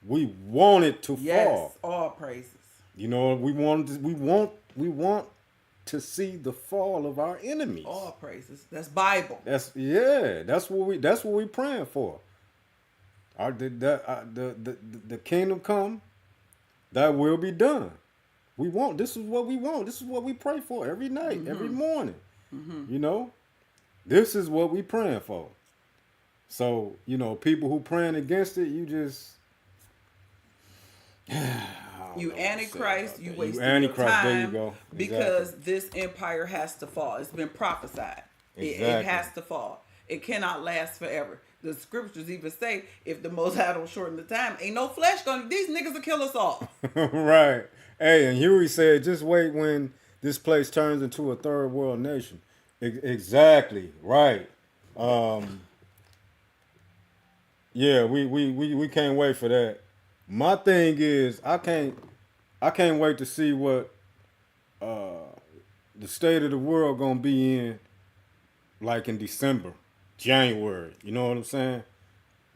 We want it to fall. Yes, all praises. We want to see the fall of our enemies. All praises. That's Bible. That's what we praying for. The kingdom come, that will be done. This is what we want. This is what we pray for every night, every morning. Mm-hmm. This is what we praying for. So, people who praying against it, you just you Antichrist, you wasting your time. There you go. Exactly. Because this empire has to fall. It's been prophesied. Exactly. It has to fall. It cannot last forever. The scriptures even say, if the Most High don't shorten the time, ain't no flesh these niggas will kill us all. Right. Hey, and Huey said, just wait when this place turns into a third world nation. Exactly. Right. Yeah, we can't wait for that. My thing is, I can't wait to see what the state of the world gonna be in like in December, January. You know what I'm saying?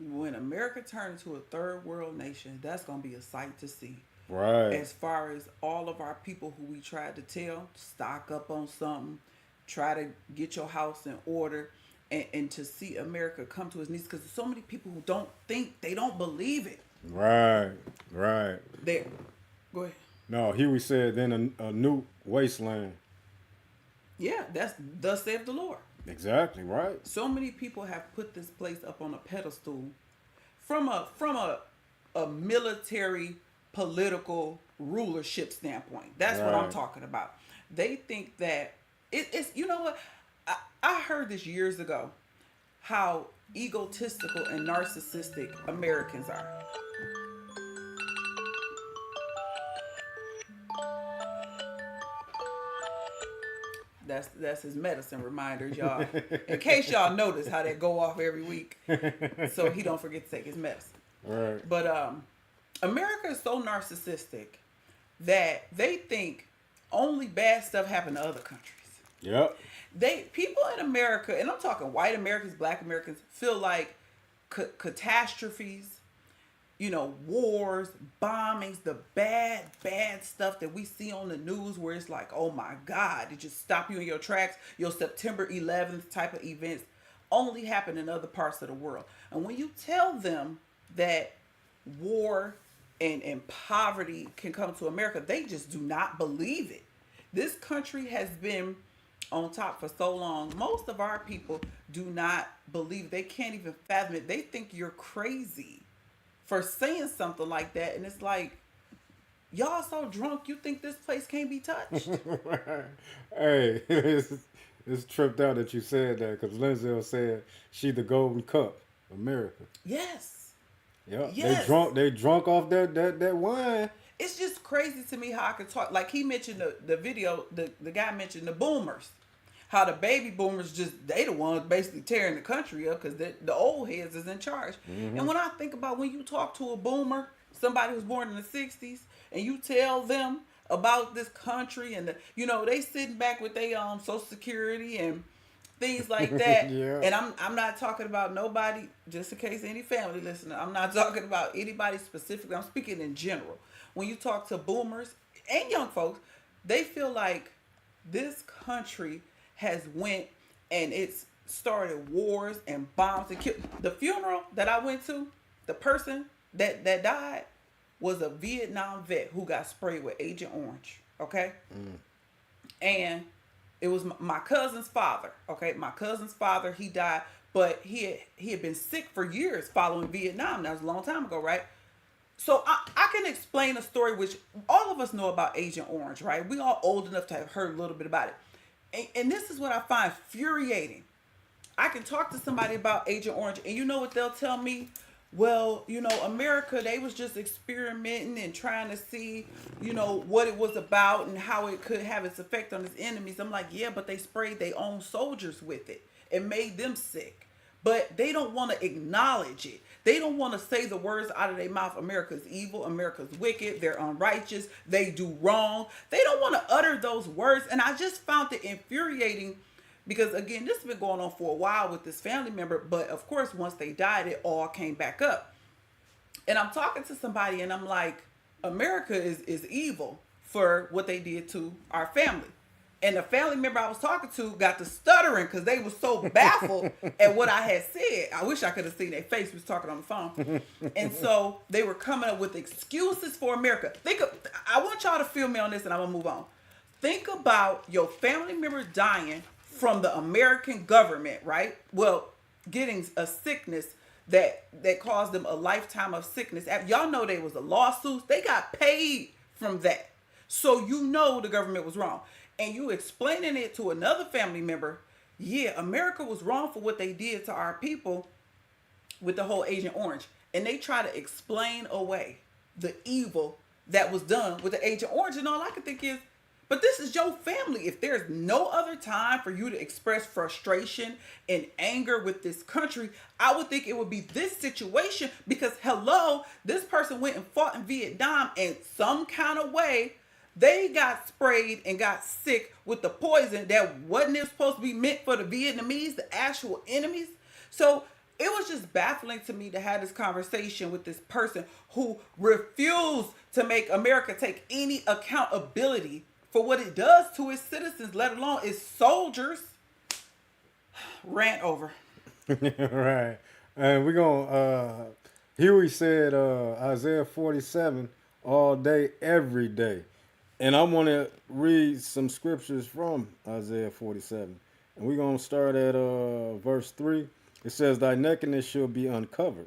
When America turns into a third world nation, that's gonna be a sight to see. Right. As far as all of our people who we tried to tell, stock up on something, try to get your house in order, and to see America come to its knees, because there's so many people who don't think, they don't believe it. Right. There. Go ahead. No, here we said then a new wasteland. Yeah, that's thus saith the Lord. Exactly, right. So many people have put this place up on a pedestal from a military political rulership standpoint. That's what I'm Right. talking about. They think that it's, you know what? I heard this years ago, how egotistical and narcissistic Americans are. That's his medicine reminders, y'all. In case y'all notice how they go off every week, so he don't forget to take his medicine. Right. But America is so narcissistic that they think only bad stuff happen to other countries. Yep. People in America, and I'm talking white Americans, black Americans, feel like catastrophes, wars, bombings, the bad stuff that we see on the news, where it's like, oh my God, it just stop you in your tracks. Your September 11th type of events only happen in other parts of the world. And when you tell them that war and poverty can come to America, they just do not believe it. This country has been on top for so long. Most of our people do not believe. They can't even fathom it. They think you're crazy for saying something like that. And it's like, y'all so drunk, you think this place can't be touched? Hey, it's tripped out that you said that, because Lindsay said she the golden cup, America. Yes. Yeah, Yes. They drunk off that wine. It's just crazy to me how I could talk. Like he mentioned the video, the guy mentioned the boomers. How the baby boomers they the ones basically tearing the country up, because the old heads is in charge. Mm-hmm. And when I think about when you talk to a boomer, somebody who's born in the 60s, and you tell them about this country, and they sitting back with their Social Security and things like that. Yeah. And I'm not talking about nobody, just in case any family listener, I'm not talking about anybody specifically. I'm speaking in general. When you talk to boomers and young folks, they feel like this country has went and it's started wars and bombs and killed. The funeral that I went to, the person that died was a Vietnam vet who got sprayed with Agent Orange. Okay. And it was my cousin's father. Okay. My cousin's father, he died, but he had been sick for years following Vietnam. That was a long time ago, right? So I can explain a story which all of us know about Agent Orange, right? We all old enough to have heard a little bit about it. And this is what I find infuriating. I can talk to somebody about Agent Orange, and you know what they'll tell me? Well, America, they was just experimenting and trying to see, what it was about and how it could have its effect on its enemies. I'm like, yeah, but they sprayed their own soldiers with it. It made them sick. But they don't want to acknowledge it. They don't want to say the words out of their mouth. America's evil. America's wicked. They're unrighteous. They do wrong. They don't want to utter those words. And I just found it infuriating because, again, this has been going on for a while with this family member. But, of course, once they died, it all came back up. And I'm talking to somebody and I'm like, America is evil for what they did to our family. And the family member I was talking to got to stuttering because they were so baffled at what I had said. I wish I could have seen their face. We was talking on the phone. And so they were coming up with excuses for America. I want y'all to feel me on this and I'm going to move on. Think about your family member dying from the American government, right? Well, getting a sickness that caused them a lifetime of sickness. Y'all know there was a lawsuit. They got paid from that. So the government was wrong. And you explaining it to another family member, yeah, America was wrong for what they did to our people with the whole Agent Orange. And they try to explain away the evil that was done with the Agent Orange. And all I can think is, but this is your family. If there's no other time for you to express frustration and anger with this country, I would think it would be this situation because, hello, this person went and fought in Vietnam and some kind of way They got sprayed and got sick with the poison that wasn't supposed to be meant for the Vietnamese, the actual enemies. So it was just baffling to me to have this conversation with this person who refused to make America take any accountability for what it does to its citizens, let alone its soldiers. Rant over. Right. And we're going to, Huey said Isaiah 47 all day, every day. And I want to read some scriptures from Isaiah 47. And we're going to start at verse 3. It says, thy nakedness shall be uncovered.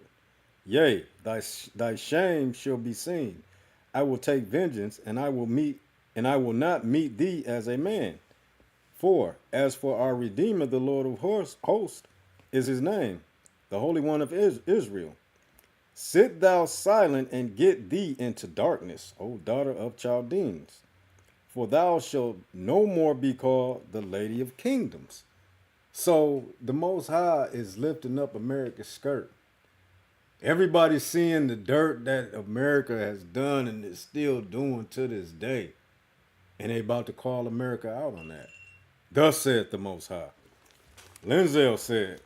Yea, thy shame shall be seen. I will take vengeance, and I will not meet thee as a man. For as for our Redeemer, the Lord of hosts is his name, the Holy One of Israel. Sit thou silent and get thee into darkness, O daughter of Chaldeans. For thou shalt no more be called the Lady of Kingdoms. So the Most High is lifting up America's skirt. Everybody's seeing the dirt that America has done and is still doing to this day. And they about to call America out on that. Thus saith the Most High. Linzel said.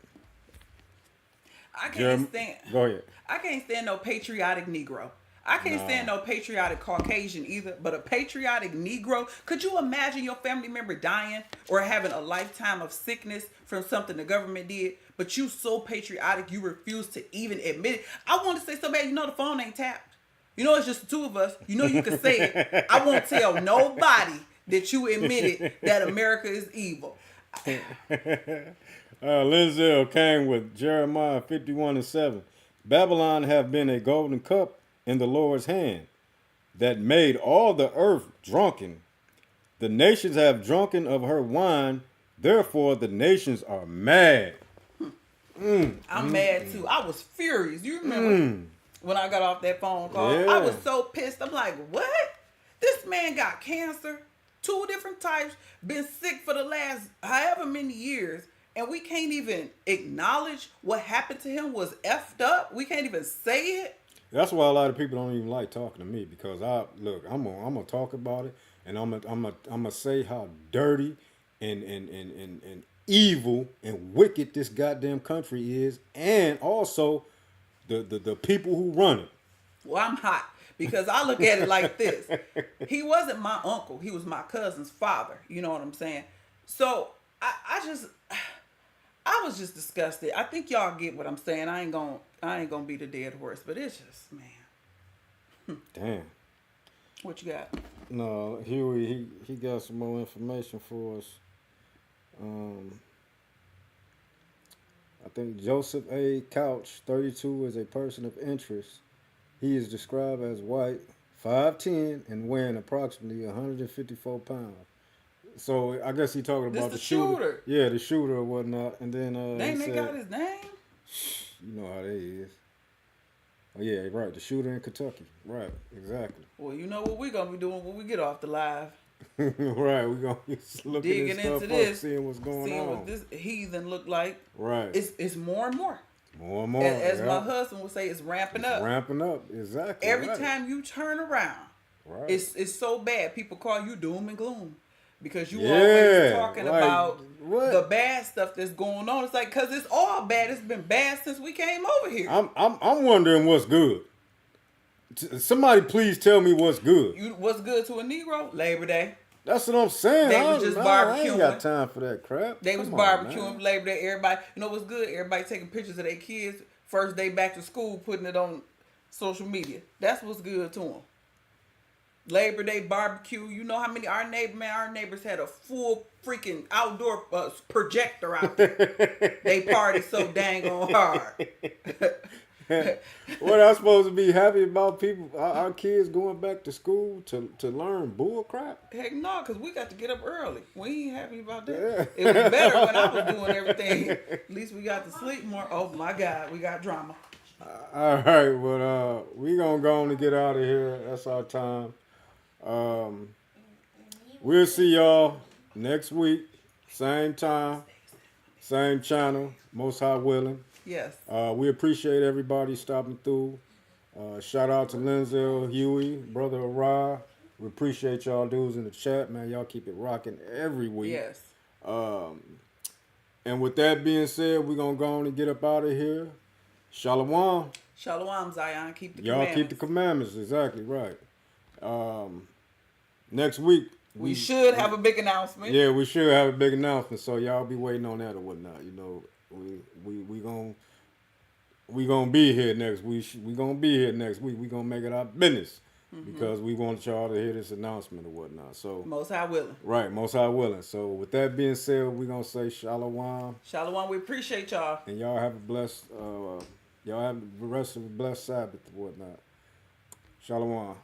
I can't stand. Go ahead. I can't stand no patriotic Negro. I can't stand no patriotic Caucasian either, but a patriotic Negro. Could you imagine your family member dying or having a lifetime of sickness from something the government did, but you so patriotic you refuse to even admit it? I want to say so bad, you know the phone ain't tapped. You know it's just the two of us. You know you can say it. I won't tell nobody that you admitted that America is evil. Linzel came with Jeremiah 51:7. Babylon have been a golden cup in the Lord's hand, that made all the earth drunken. The nations have drunken of her wine, therefore the nations are mad. I'm mad too. I was furious. You remember when I got off that phone call? Yeah. I was so pissed. I'm like, what? This man got cancer, 2 different types, been sick for the last however many years, and we can't even acknowledge what happened to him was effed up. We can't even say it. That's why a lot of people don't even like talking to me, because I'm gonna talk about it, and I'm gonna say how dirty and evil and wicked this goddamn country is, and also the people who run it. Well, I'm hot because I look at it like this. He wasn't my uncle. He was my cousin's father. You know what I'm saying? So I was just disgusted. I think y'all get what I'm saying. I ain't gonna beat a dead horse, but it's just, man. Damn. What you got? No, Huey, he got some more information for us. I think Joseph A. Couch, 32, is a person of interest. He is described as white, 5'10", and weighing approximately 154 pounds. So I guess he talking about the the shooter. shooter. Yeah, the shooter or whatnot. And then They got his name? you know how they is. Oh yeah, right. The shooter in Kentucky. Right, exactly. Well, you know what we're gonna be doing when we get off the live. Right, we're gonna be looking Digging at stuff into up, this, seeing what's going seeing on. what this heathen look like. Right. It's more and more. More and more. As my husband would say, it's ramping up. Ramping up, exactly. Every right. time you turn around, Right. it's so bad. People call you doom and gloom because you Yeah, always talking like, about what? the bad stuff that's going on. It's like, cause it's all bad. It's been bad since we came over here. I'm wondering what's good. Somebody please tell me what's good. What's good to a Negro? Labor Day. That's what I'm saying. They was just I ain't barbecuing. got time for that crap. They was Come on, barbecuing man. Labor Day. Everybody, you know what's good? Everybody taking pictures of their kids first day back to school, putting it on social media. That's what's good to them. Labor Day barbecue. You know how many our neighbors had a full freaking outdoor projector out there. They party so dang on hard. What I supposed to be happy about people, our kids going back to school to learn bull crap? Heck no, because we got to get up early. We ain't happy about that. It was better when I was doing everything. At least we got to sleep more. Oh my God, we got drama. All right, well, we gonna go on and get out of here. That's our time. We'll see y'all next week, same time, same channel, Most High willing. Yes. We appreciate everybody stopping through. Shout out to Linzel, Huey, brother Ra, We appreciate y'all dudes in the chat, man. Y'all keep it rocking every week. Yes. And with that being said, we're going to go on and get up out of here. Shalom. Shalom, Zion. Keep the Y'all commandments. keep the commandments. Exactly right. Next week. We should have a big announcement. Yeah, we should have a big announcement. So y'all be waiting on that or whatnot. You know, we gonna be here next week. We gonna be here next week. We gonna make it our business because we want y'all to hear this announcement or whatnot. So Most High willing. right, most high willing. So with that being said, we gonna say shalom, Shalom. We appreciate y'all. and y'all have a blessed. Y'all have the rest of a blessed Sabbath or whatnot. Shalom.